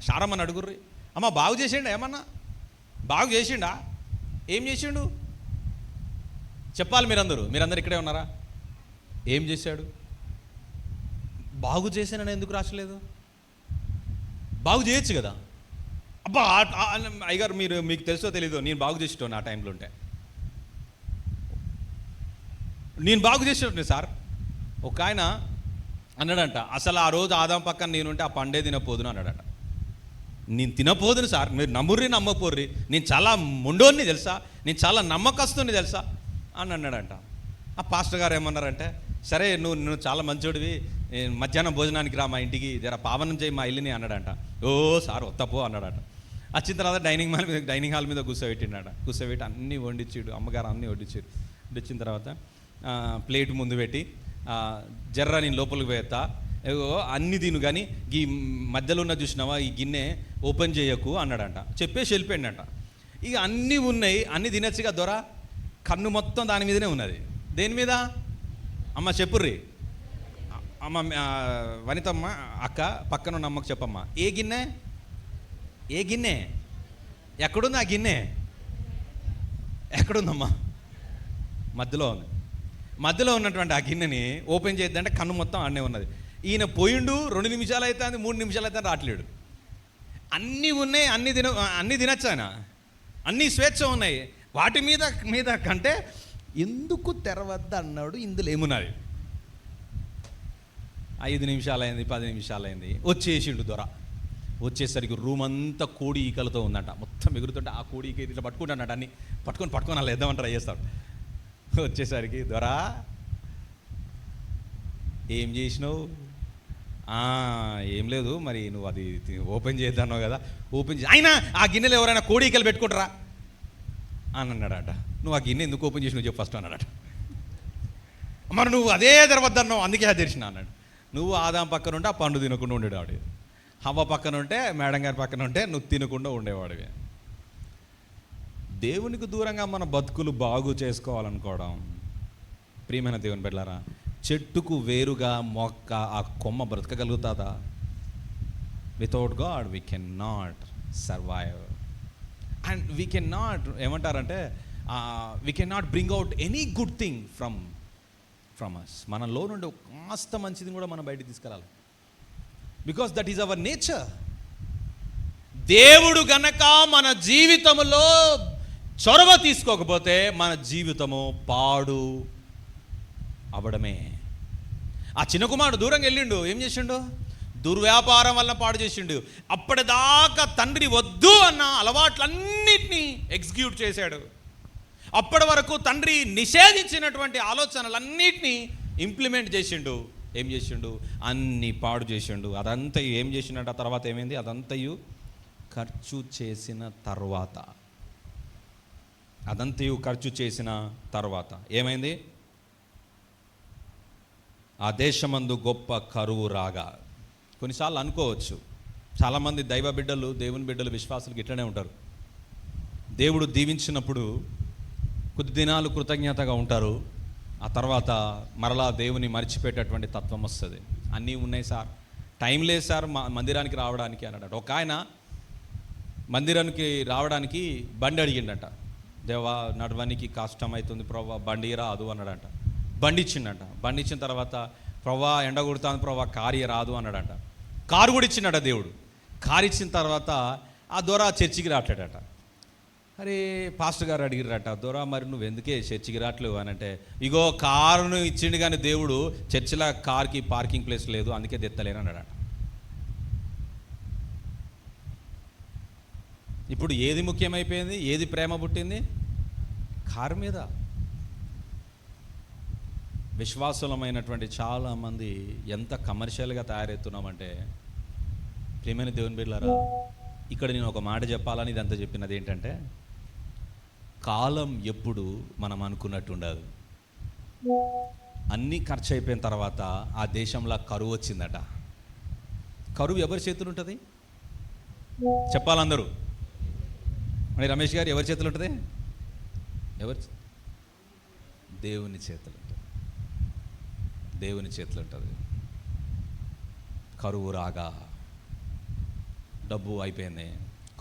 శారమ్మని అడుగుర్రి, అమ్మ బాగు చేసిండా? ఏమన్నా బాగు చేసిండా? ఏం చేసిండు చెప్పాలి. మీరందరూ ఇక్కడే ఉన్నారా? ఏం చేశాడు? బాగు చేశానని ఎందుకు రాసలేదు? బాగు చేయొచ్చు కదా. అబ్బా అయ్యగారు మీకు తెలుసో తెలీదో, నేను బాగు చేసేటోని ఆ టైంలో ఉంటే. నేను బాగు చేసేటోని సార్. ఒక ఆయన అన్నాడంట, అసలు ఆ రోజు ఆదాం పక్కన నేనుంటే ఆ పండే తినపోదును అన్నాడట. నేను తినపోదును సార్, మీరు నమ్ముర్రి నమ్మపోర్రి, నేను చాలా మొండోని తెలుసా, నేను చాలా నమ్మకస్తుని తెలుసా అని అన్నాడంట. ఆ పాస్టర్ గారు ఏమన్నారంటే, సరే నువ్వు చాలా మంచోడివి, మధ్యాహ్నం భోజనానికి రా మా ఇంటికి, జర పావనం చేయి మా ఇల్లుని అన్నాడంట. ఓ సార్ వత్తపో అన్నాడట. వచ్చిన తర్వాత డైనింగ్ హాల్ మీద కూర్చోబెట్టి అన్నీ వండించాడు. అమ్మగారు అన్నీ వడ్డించిన తర్వాత ప్లేట్ ముందు పెట్టి, జర్ర నేను లోపలికి పోయేస్తా, అన్ని తిను కానీ ఈ మధ్యలో ఉన్న చూసినావా ఈ గిన్నె ఓపెన్ చేయకు అన్నాడంట. చెప్పేసి వెళ్ళిపోయిందంట. ఇక అన్నీ ఉన్నాయి, అన్నీ తినచ్చుగా దొర. కన్ను మొత్తం దాని మీదనే ఉన్నది. దేని మీద? అమ్మ చెప్పుర్రి. అమ్మ వనితమ్మ అక్క పక్కన ఉన్న అమ్మకు చెప్పమ్మా, ఏ గిన్నె ఎక్కడుంది? ఆ గిన్నె ఎక్కడుందమ్మా? మధ్యలో ఉంది. మధ్యలో ఉన్నటువంటి ఆ గిన్నెని ఓపెన్ చేద్దంటే కన్ను మొత్తం ఆడనే ఉన్నది. ఈయన పోయిండు 2 నిమిషాలు అయితే 3 నిమిషాలు అయితే రావట్లేడు. అన్నీ ఉన్నాయి, అన్నీ తినచ్చు ఆయన, అన్నీ స్వేచ్ఛ ఉన్నాయి. వాటి మీద కంటే ఎందుకు తెరవద్దు అన్నాడు. ఇందులో ఏమున్నది? 5 నిమిషాలు అయింది, 10 నిమిషాలు అయింది, వచ్చేసిండు దొర. వచ్చేసరికి రూమ్ అంతా కోడి ఈకలతో ఉందంట. మొత్తం ఎగురుతుంటే ఆ కోడి ఈక ఇట్లా పట్టుకుంటానట. అన్ని పట్టుకొని అలా వేద్దామని ట్రై చేస్తాడు. వచ్చేసరికి దొరా ఏం చేసినావు? ఏం లేదు, మరి నువ్వు అది ఓపెన్ చేద్దాన్నావు కదా, ఓపెన్ అయినా ఆ గిన్నెలో ఎవరైనా కోడి ఈకలు పెట్టుకుంటారా అని అన్నాడట. నువ్వు ఆ గిన్నె ఎందుకు ఓపెన్ చేసినావు చెప్పు ఫస్ట్ అన్నాడట. మరి నువ్వు అదే తెరవద్దన్నావు, అందుకే అది తెరిచిన అన్నాడు. నువ్వు ఆదాం పక్కన ఉంటే ఆ పండు తినకుండా ఉండేవాడివి, హవ్వ పక్కన ఉంటే మేడం గారి పక్కన ఉంటే నువ్వు తినకుండా ఉండేవాడివి. దేవునికి దూరంగా మన బతుకులు బాగు చేసుకోవాలనుకోవడం. ప్రియమైన దేవుని బిడ్డలారా, చెట్టుకు వేరుగా మొక్క ఆ కొమ్మ బ్రతకగలుగుతుందా? Without God we can not survive. And we can not ఏమంటారంటే we can not bring out any good thing from us. మనలో నుండి కాస్త మంచిది కూడా మనం బయటికి తీసుకురాలి. Because that is our nature. దేవుడు గనక మన జీవితంలో చొరవ తీసుకోకపోతే మన జీవితము పాడు అవడమే. ఆ చిన్న కుమారుడు దూరంగా వెళ్ళిండు. ఏం చేసిండు? దుర్వ్యాపారం వల్ల పాడు చేసిండు. అప్పటిదాకా తండ్రి వద్దు అన్న అలవాట్లన్నిటినీ ఎగ్జిక్యూట్ చేశాడు. అప్పటి వరకు తండ్రి నిషేధించినటువంటి ఆలోచనలన్నిటినీ ఇంప్లిమెంట్ చేసిండు. ఏం చేసిండు? అన్నీ పాడు చేసిండు. అదంతా ఏం చేసిండట? తర్వాత ఏమైంది? అదంతయు ఖర్చు చేసిన తర్వాత ఏమైంది? ఆ దేశమందు గొప్ప కరువు రాగా. కొన్నిసార్లు అనుకోవచ్చు, చాలామంది దైవ బిడ్డలు, దేవుని బిడ్డలు, విశ్వాసులు ఇట్లనే ఉంటారు. దేవుడు దీవించినప్పుడు కొద్ది దినాలు కృతజ్ఞతగా ఉంటారు. ఆ తర్వాత మరలా దేవుని మర్చిపోయేటటువంటి తత్వం వస్తుంది. అన్నీ ఉన్నాయి సార్, టైం లేదు సార్ మందిరానికి రావడానికి అన్నాడట. ఒక ఆయన మందిరానికి రావడానికి బండి అడిగిండట. దేవా నడవడానికి కష్టమవుతుంది ప్రభా, బండి రాదు అన్నాడంట. బండి ఇచ్చిండట. బండి ఇచ్చిన తర్వాత ప్రభా ఎండ కొడుతుంది ప్రభా, కారు రాదు అన్నాడంట. కారు కూడా ఇచ్చిండట దేవుడు. కారు ఇచ్చిన తర్వాత ఆ ద్వారా చర్చికి రావట్లేడట. అరే పాస్టర్ గారు అడిగిరట, దొరా మరి నువ్వు ఎందుకే చర్చికి రావట్లేవు అని అంటే, ఇగో కారును ఇచ్చిండు కానీ దేవుడు చర్చిలో కార్కి పార్కింగ్ ప్లేస్ లేదు, అందుకే తెత్తలేను అన్నాడట. ఇప్పుడు ఏది ముఖ్యమైపోయింది, ఏది ప్రేమ పుట్టింది? కారు మీద. విశ్వాసులమైనటువంటి చాలామంది ఎంత కమర్షియల్గా తయారవుతున్నామంటే, ప్రియమైన దేవుని బిడ్డలారా, ఇక్కడ నేను ఒక మాట చెప్పాలని ఇదంతా చెప్పినది ఏంటంటే, కాలం ఎప్పుడు మనం అనుకున్నట్టు ఉండదు. అన్నీ ఖర్చు అయిపోయిన తర్వాత ఆ దేశంలో కరువు వచ్చిందట. కరువు ఎవరి చేతులు ఉంటుంది చెప్పాలందరూ? మరి రమేష్ గారు ఎవరి చేతులు ఉంటుంది? దేవుని చేతులు ఉంటుంది. దేవుని చేతులు ఉంటుంది. కరువు రాగా డబ్బు అయిపోయింది,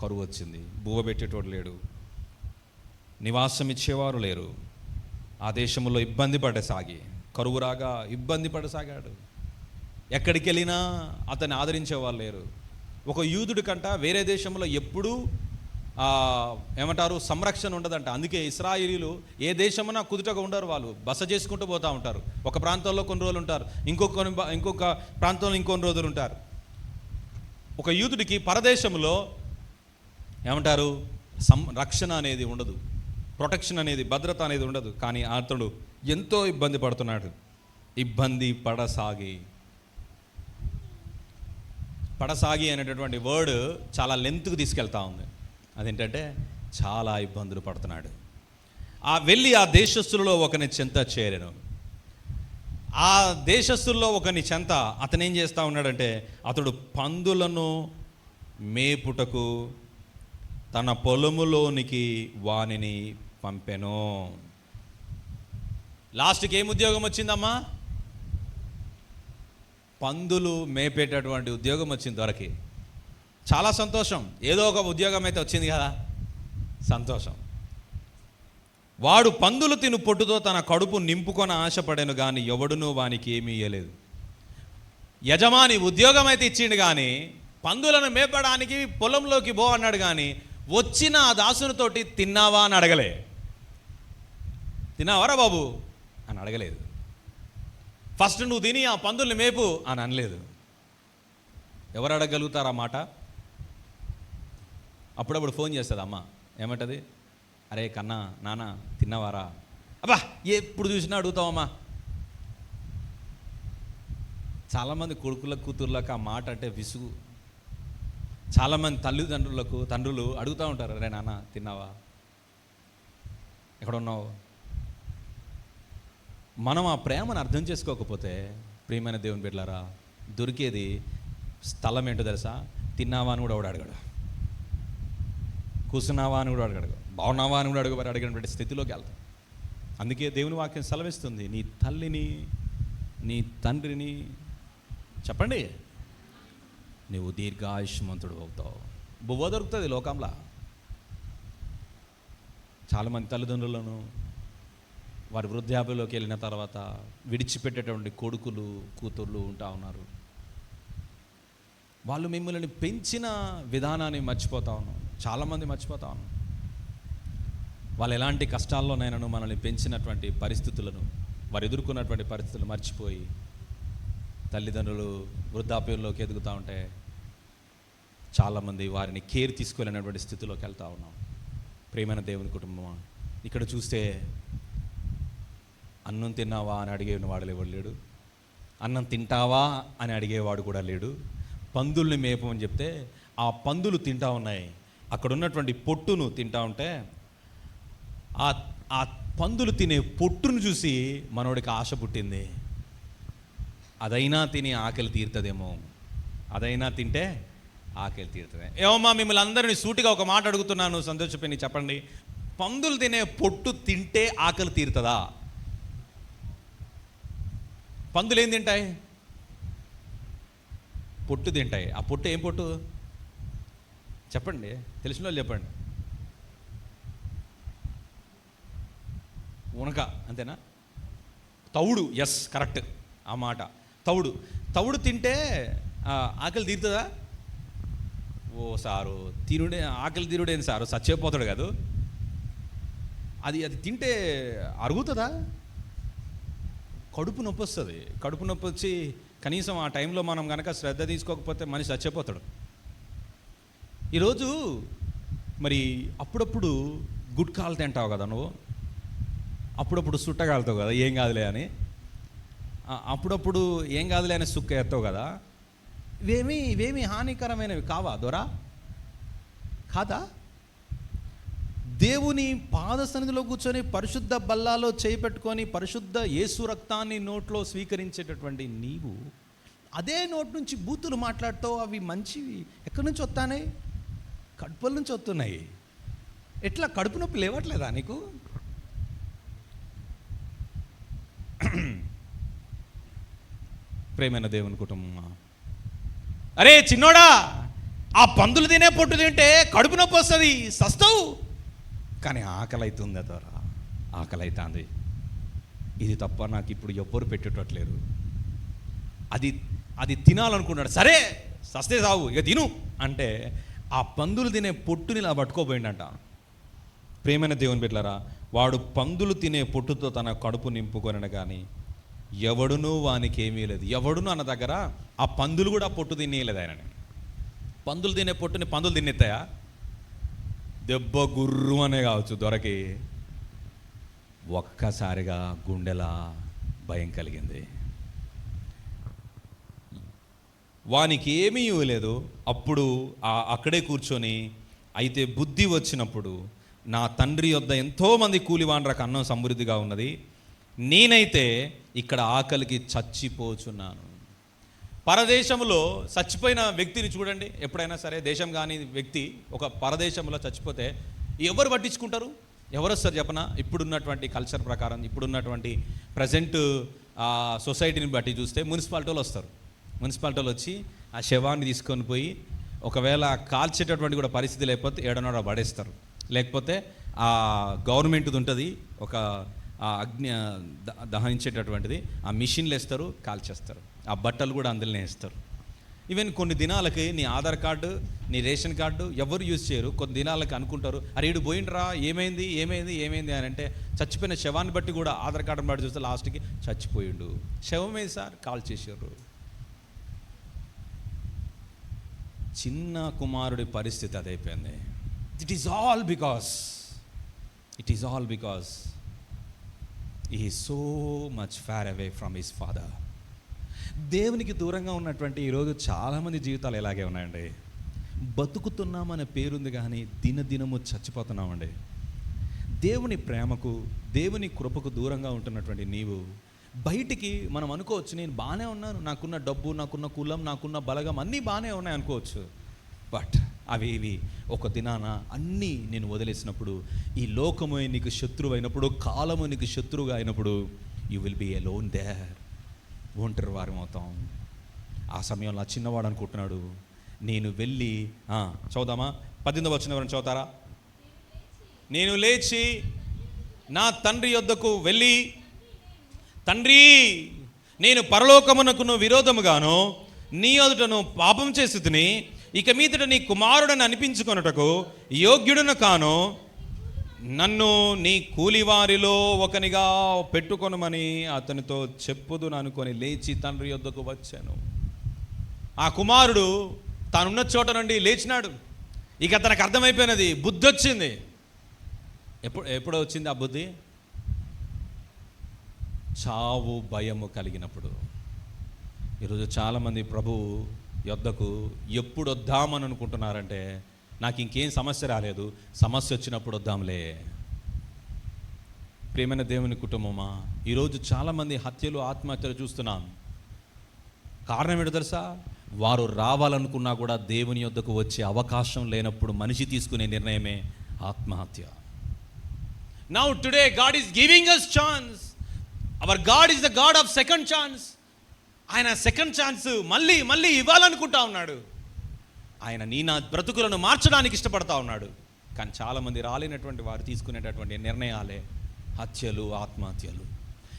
కరువు వచ్చింది, బువ్వ పెట్టేటోడు లేడు, నివాసం ఇచ్చేవారు లేరు, ఆ దేశంలో ఇబ్బంది పడసాగి, కరువు రాగా ఇబ్బంది పడసాగాడు. ఎక్కడికి వెళ్ళినా అతన్ని ఆదరించేవాళ్ళు లేరు. ఒక యూదుడి కంట వేరే దేశంలో ఎప్పుడూ ఏమంటారు, సంరక్షణ ఉండదంట. అందుకే ఇశ్రాయేలీలు ఏ దేశమునా కుదుటగా ఉండరు. వాళ్ళు బస చేసుకుంటూ పోతూ ఉంటారు. ఒక ప్రాంతంలో కొన్ని రోజులు ఉంటారు, ఇంకొక ప్రాంతంలో ఇంకొన్ని రోజులు ఉంటారు. ఒక యూదుడికి పరదేశంలో ఏమంటారు, రక్షణ అనేది ఉండదు, ప్రొటెక్షన్ అనేది, భద్రత అనేది ఉండదు. కానీ అతడు ఎంతో ఇబ్బంది పడుతున్నాడు. ఇబ్బంది పడసాగి అనేటటువంటి వర్డ్ చాలా లెంత్కు తీసుకెళ్తా ఉంది. అదేంటంటే చాలా ఇబ్బందులు పడుతున్నాడు. వెళ్ళి ఆ దేశస్తులలో ఒకని చెంత చేరెను. ఆ దేశస్తుల్లో ఒకని చెంత అతను ఏం చేస్తూ ఉన్నాడంటే, అతడు పందులను మేపుటకు తన పొలములోనికి వానిని పంపెను. లాస్ట్కి ఏం ఉద్యోగం వచ్చిందమ్మా? పందులు మేపేటటువంటి ఉద్యోగం వచ్చింది దొరకి. చాలా సంతోషం. ఏదో ఒక ఉద్యోగం అయితే వచ్చింది కదా, సంతోషం. వాడు పందులు తిను పొట్టుతో తన కడుపు నింపుకొని ఆశపడాను కానీ ఎవడునూ వానికి ఏమీ ఇయ్యలేదు. యజమాని ఉద్యోగం అయితే ఇచ్చిండు కానీ పందులను మేపడానికి పొలంలోకి పో అన్నాడు కానీ వచ్చిన ఆ దాసునితోటి తిన్నావా అని అడగలే. తిన్నావారా బాబు అని అడగలేదు. ఫస్ట్ నువ్వు తిని ఆ పందుల్ని మేపు అని అనలేదు. ఎవరు అడగలుగుతారు ఆ మాట? అప్పుడప్పుడు ఫోన్ చేస్తుంది అమ్మ, ఏమంటది, అరే కన్నా నాన్న తిన్నవారా? అబ్బా ఎప్పుడు చూసినా అడుగుతావమ్మా. చాలామంది కొడుకులకు కూతుర్లకు ఆ మాట అంటే విసుగు. చాలామంది తండ్రులు అడుగుతూ ఉంటారు, అరే నాన్న తిన్నావా, ఎక్కడ ఉన్నావు? మనం ఆ ప్రేమను అర్థం చేసుకోకపోతే ప్రియమైన దేవుని బిడ్డలారా, దొరికేది స్థలం ఏంటో తెలుసా? తిన్నావా అని కూడా అడగడు, కూర్చున్నావా అని కూడా అడగడు, బాగున్నావా అని కూడా అడిగినటువంటి స్థితిలోకి వెళ్తాం. అందుకే దేవుని వాక్యం సెలవిస్తుంది, నీ తల్లిని నీ తండ్రిని చెప్పండి, నువ్వు దీర్ఘాయుష్మంతుడు అవుతావు. బువ్వ దొరుకుతుంది లోకంలో. చాలామంది తల్లిదండ్రులను వారి వృద్ధాప్యంలోకి వెళ్ళిన తర్వాత విడిచిపెట్టేటువంటి కొడుకులు కూతుర్లు ఉంటా ఉన్నారు. వాళ్ళు మిమ్మల్ని పెంచిన విధానాన్ని మర్చిపోతా ఉన్నాం. చాలామంది మర్చిపోతా ఉన్నాం. వాళ్ళు ఎలాంటి కష్టాల్లోనైనాను మనల్ని పెంచినటువంటి పరిస్థితులను, వారు ఎదుర్కొన్నటువంటి పరిస్థితులు మర్చిపోయి తల్లిదండ్రులు వృద్ధాప్యంలోకి ఎదుగుతూ ఉంటే చాలామంది వారిని కేర్ తీసుకోలేనటువంటి స్థితిలోకి వెళ్తూ ఉన్నాం. ప్రియమైన దేవుని కుటుంబం, ఇక్కడ చూస్తే అన్నం తిన్నావా అని అడిగేవాడు ఎవడు లేడు, అన్నం తింటావా అని అడిగేవాడు కూడా లేడు. పందుల్ని మేపమని చెప్తే ఆ పందులు తింటా ఉన్నాయి. అక్కడ ఉన్నటువంటి పొట్టును తింటా ఉంటే ఆ పందులు తినే పొట్టును చూసి మనోడికి ఆశ పుట్టింది. అదైనా తిని ఆకలి తీరుతుందేమో, అదైనా తింటే ఆకలి తీరుతుంది. ఏమమ్మా మిమ్మల్ని అందరినీ సూటిగా ఒక మాట అడుగుతున్నాను, సంతోషపోయి చెప్పండి, పందులు తినే పొట్టు తింటే ఆకలి తీరుతుందా? పందులు ఏం తింటాయి? పొట్టు తింటాయి. ఆ పొట్టు ఏం పొట్టు చెప్పండి, తెలిసిన వాళ్ళు చెప్పండి. ఉనక అంతేనా? తౌడు, ఎస్ కరెక్ట్ ఆ మాట. తౌడు తింటే ఆకలి తీరుతుందా? ఓ సారు ఆకలి తీరుడేంది సారు, చచ్చిపోతాడు కాదు. అది తింటే అరుగుతుందా? కడుపు నొప్పి వస్తుంది. కడుపు నొప్పి వచ్చి కనీసం ఆ టైంలో మనం కనుక శ్రద్ధ తీసుకోకపోతే మనిషి చచ్చిపోతాడు. ఈరోజు మరి అప్పుడప్పుడు గుట్కాలు తింటావు కదా నువ్వు, అప్పుడప్పుడు సుట్టగాలుతావు కదా, ఏం కాదులే అని, అప్పుడప్పుడు ఏం కాదులే అని సుక్క ఎత్తావు కదా. ఇవేమి హానికరమైనవి కావా దొరా? కాదా? దేవుని పాద సన్నిధిలో కూర్చొని పరిశుద్ధ బల్లాలో చేయి పెట్టుకొని పరిశుద్ధ యేసు రక్తాన్ని నోట్లో స్వీకరించేటటువంటి నీవు అదే నోటి నుంచి బూతులు మాట్లాడుతావు. అవి మంచివి ఎక్కడి నుంచి వస్తాయి? కడుపుల నుంచి వస్తున్నాయి. ఎట్లా? కడుపు నొప్పి లేవట్లేదా నీకు? ప్రేమైన దేవుని కుటుంబం, అరే చిన్నోడా, ఆ పందులు తినే పొట్టు తింటే కడుపు నొప్పి వస్తుంది, సస్తావు. కానీ ఆకలి అవుతుంది ద్వారా, ఆకలి అవుతుంది. ఇది తప్ప నాకు ఇప్పుడు ఎవ్వరు పెట్టేటట్లేరు. అది తినాలనుకున్నాడు, సరే సస్తే సావు, ఇక తిను అంటే ఆ పందులు తినే పొట్టుని ఇలా పట్టుకోపోయిందంట. ప్రేమైన దేవుని బిడ్డలారా, వాడు పందులు తినే పొట్టుతో తన కడుపు నింపుకొనను కానీ ఎవడునూ వానికి ఏమీ లేదు. ఎవడును అన్న దగ్గర ఆ పందులు కూడా పొట్టు తినేయలేదు ఆయనని. పందులు తినే పొట్టుని పందులు తినేస్తాయా? దెబ్బ గుర్రు అనే కావచ్చు దొరకి. ఒక్కసారిగా గుండెలా భయం కలిగింది. వానికి ఏమీ ఇవ్వలేదు. అప్పుడు అక్కడే కూర్చొని, అయితే బుద్ధి వచ్చినప్పుడు నా తండ్రి యొద్ద ఎంతోమంది కూలివాండ్రకు అన్నం సమృద్ధిగా ఉన్నది, నేనైతే ఇక్కడ ఆకలికి చచ్చిపోచున్నాను. పరదేశంలో చచ్చిపోయిన వ్యక్తిని చూడండి. ఎప్పుడైనా సరే దేశం కాని వ్యక్తి ఒక పరదేశంలో చచ్చిపోతే ఎవరు పట్టించుకుంటారు? ఎవరు వస్తారు చెప్పనా? ఇప్పుడున్నటువంటి కల్చర్ ప్రకారం, ఇప్పుడున్నటువంటి ప్రజెంట్ సొసైటీని బట్టి చూస్తే మున్సిపాలిటీలు వస్తారు. మున్సిపాలిటీలు వచ్చి ఆ శవాన్ని తీసుకొని పోయి, ఒకవేళ కాల్చేటటువంటి కూడా పరిస్థితి లేకపోతే ఏడనోడ పడేస్తారు. లేకపోతే ఆ గవర్నమెంట్ది ఉంటుంది ఒక అగ్ని దహించేటటువంటిది, ఆ మిషన్లు వేస్తారు, కాల్చేస్తారు. ఆ బట్టలు కూడా అందులోనే వేస్తారు. ఈవెన్ కొన్ని దినాలకి నీ ఆధార్ కార్డు, నీ రేషన్ కార్డు ఎవరు యూజ్ చేయరు. కొన్ని దినాలకి అనుకుంటారు, అరే ఈడు పోయిండ్రా, ఏమైంది ఏమైంది ఏమైంది అని అంటే చచ్చిపోయిన శవాన్ని బట్టి కూడా ఆధార్ కార్డుని బట్టి చూస్తే లాస్ట్కి చచ్చిపోయిండు. శవమే సార్, కాల్ చేశారు. చిన్న కుమారుడి పరిస్థితి అదైపోయింది. It is all because he is so much far away from his father. దేవునికి దూరంగా ఉన్నటువంటి ఈరోజు చాలామంది జీవితాలు ఇలాగే ఉన్నాయండి. బతుకుతున్నామనే పేరుంది కానీ దినదినము చచ్చిపోతున్నామండి. దేవుని ప్రేమకు, దేవుని కృపకు దూరంగా ఉంటున్నటువంటి నీవు బయటికి మనం అనుకోవచ్చు, నేను బాగానే ఉన్నాను, నాకున్న డబ్బు, నాకున్న కులం, నాకున్న బలగం అన్నీ బాగానే ఉన్నాయి అనుకోవచ్చు. బట్ ఇవి ఒక దినాన అన్నీ నేను వదిలేసినప్పుడు, ఈ లోకము నీకు శత్రువు అయినప్పుడు, కాలము నీకు శత్రువుగా అయినప్పుడు, you will be alone there. ఒంటరి వారం అవుతాం. ఆ సమయంలో ఆ చిన్నవాడు అనుకుంటున్నాడు, నేను వెళ్ళి చదువుదామా? 18వ వచనం చదువుతారా? నేను లేచి నా తండ్రి యొద్దకు వెళ్ళి, తండ్రి, నేను పరలోకమునకును విరోధముగాను నీ ఎదుటను పాపం చేసి తిని, ఇక మీదట నీ కుమారుడని అనిపించుకొనుటకు యోగ్యుడును కాను, నన్ను నీ కూలివారిలో ఒకనిగా పెట్టుకొనమని అతనితో చెప్పుదును అనుకొని లేచి తండ్రి యొద్దకు వచ్చాను. ఆ కుమారుడు తానున్న చోట నుండి లేచినాడు. ఇక తనకు అర్థమైపోయినది, బుద్ధి వచ్చింది. ఎప్పుడు వచ్చింది ఆ బుద్ధి? చావు భయము కలిగినప్పుడు. ఈరోజు చాలామంది ప్రభు యొద్దకు ఎప్పుడు వద్దామని అనుకుంటున్నారంటే, నాకు ఇంకేం సమస్య రాలేదు, సమస్య వచ్చినప్పుడు వద్దాంలే. ప్రియమైన దేవుని కుటుంబమా, ఈరోజు చాలామంది హత్యలు, ఆత్మహత్యలు చూస్తున్నాం. కారణం ఏంటో తెలుసా? వారు రావాలనుకున్నా కూడా దేవుని యొద్దకు వచ్చే అవకాశం లేనప్పుడు మనిషి తీసుకునే నిర్ణయమే ఆత్మహత్య. Now today God is giving us chance. Our God is the God of second chance. ఆయన సెకండ్ ఛాన్స్ మళ్ళీ మళ్ళీ ఇవ్వాలనుకుంటా ఉన్నాడు. ఆయన నా బ్రతుకులను మార్చడానికి ఇష్టపడతా ఉన్నాడు. కానీ చాలామంది రాలేనటువంటి వారు తీసుకునేటటువంటి నిర్ణయాలే హత్యలు, ఆత్మహత్యలు.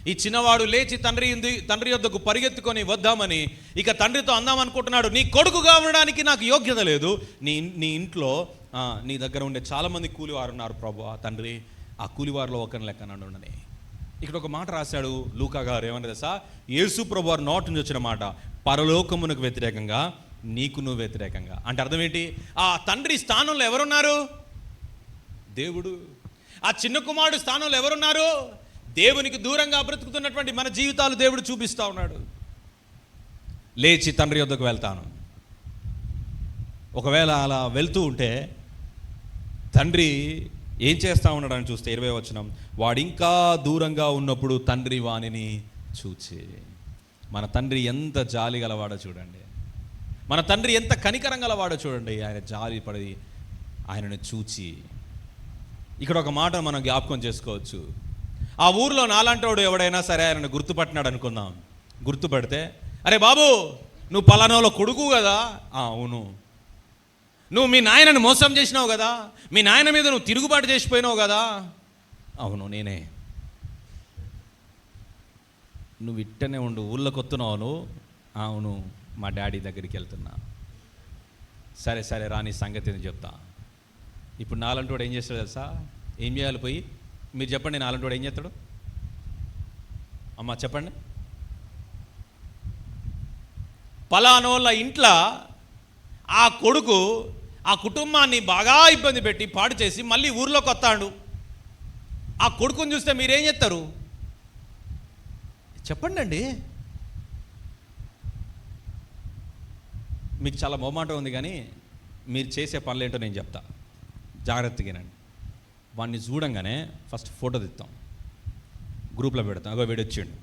ఈ చిన్నవాడు లేచి తండ్రి యొద్దకు పరిగెత్తుకొని వద్దామని ఇక తండ్రితో అందామనుకుంటున్నాడు. నీ కొడుకుగా ఉండడానికి నాకు యోగ్యత లేదు. నీ ఇంట్లో నీ దగ్గర ఉండే చాలామంది కూలివారు ఉన్నారు ప్రభువా. తండ్రి, ఆ కూలివారిలో ఒకరిని లెక్కన ఉండని. ఇక్కడ ఒక మాట రాశాడు లూకా గారు, ఏమన్నా తెలుసా? యేసు ప్రభు వారి నోటి నుంచి వచ్చిన మాట, పరలోకమునకు వ్యతిరేకంగా నీకు నువ్వు వ్యతిరేకంగా. అంటే అర్థం ఏంటి? ఆ తండ్రి స్థానంలో ఎవరున్నారు? దేవుడు. ఆ చిన్న కుమారుడు స్థానంలో ఎవరున్నారు? దేవునికి దూరంగా బ్రతుకుతున్నటువంటి మన జీవితాలు దేవుడు చూపిస్తూ ఉన్నాడు. లేచి తండ్రి యొద్దకు వెళ్తాను. ఒకవేళ అలా వెళ్తూ ఉంటే తండ్రి ఏం చేస్తూ ఉన్నాడని చూస్తే 20వ వచనం, వాడు ఇంకా దూరంగా ఉన్నప్పుడు తండ్రి వానిని చూచి. మన తండ్రి ఎంత జాలి గలవాడో చూడండి, మన తండ్రి ఎంత కనికరం గలవాడో చూడండి. ఆయన జాలి పడి ఆయనను చూచి. ఇక్కడ ఒక మాట మనం జ్ఞాపకం చేసుకోవచ్చు. ఆ ఊర్లో నాలాంటోడు ఎవడైనా సరే ఆయనను గుర్తుపట్టినాడు అనుకుందాం. గుర్తుపడితే, అరే బాబు నువ్వు పలానాలో కొడుకు కదా? అవును. నువ్వు మీ నాయనను మోసం చేసినావు కదా, మీ నాయన మీద నువ్వు తిరుగుబాటు చేసిపోయినావు కదా? అవును నేనే. నువ్వు ఇట్టనే ఉండు, ఊళ్ళోకి వస్తున్నావు నువ్వు? అవును మా డాడీ దగ్గరికి వెళ్తున్నా. సరే సరే రాని సంగతి నేను చెప్తా. ఇప్పుడు నాలంటోడు ఏం చేస్తాడు తెలుసా? ఏం చేయాలి పోయి? మీరు చెప్పండి, నాలంటోడు ఏం చేస్తాడు? అమ్మ చెప్పండి. పలానోళ్ళ ఇంట్లో ఆ కొడుకు ఆ కుటుంబాన్ని బాగా ఇబ్బంది పెట్టి పాడు చేసి మళ్ళీ ఊర్లోకి వస్తాడు. ఆ కొడుకుని చూస్తే మీరేం చేస్తారు? చెప్పండి అండి. మీకు చాలా మొహమాటం ఉంది, కానీ మీరు చేసే పనులు ఏంటో నేను చెప్తా, జాగ్రత్తగానండి. వాడిని చూడంగానే ఫస్ట్ ఫోటో తీస్తాం, గ్రూప్లో పెడతాం. అగో వీడొచ్చిండు,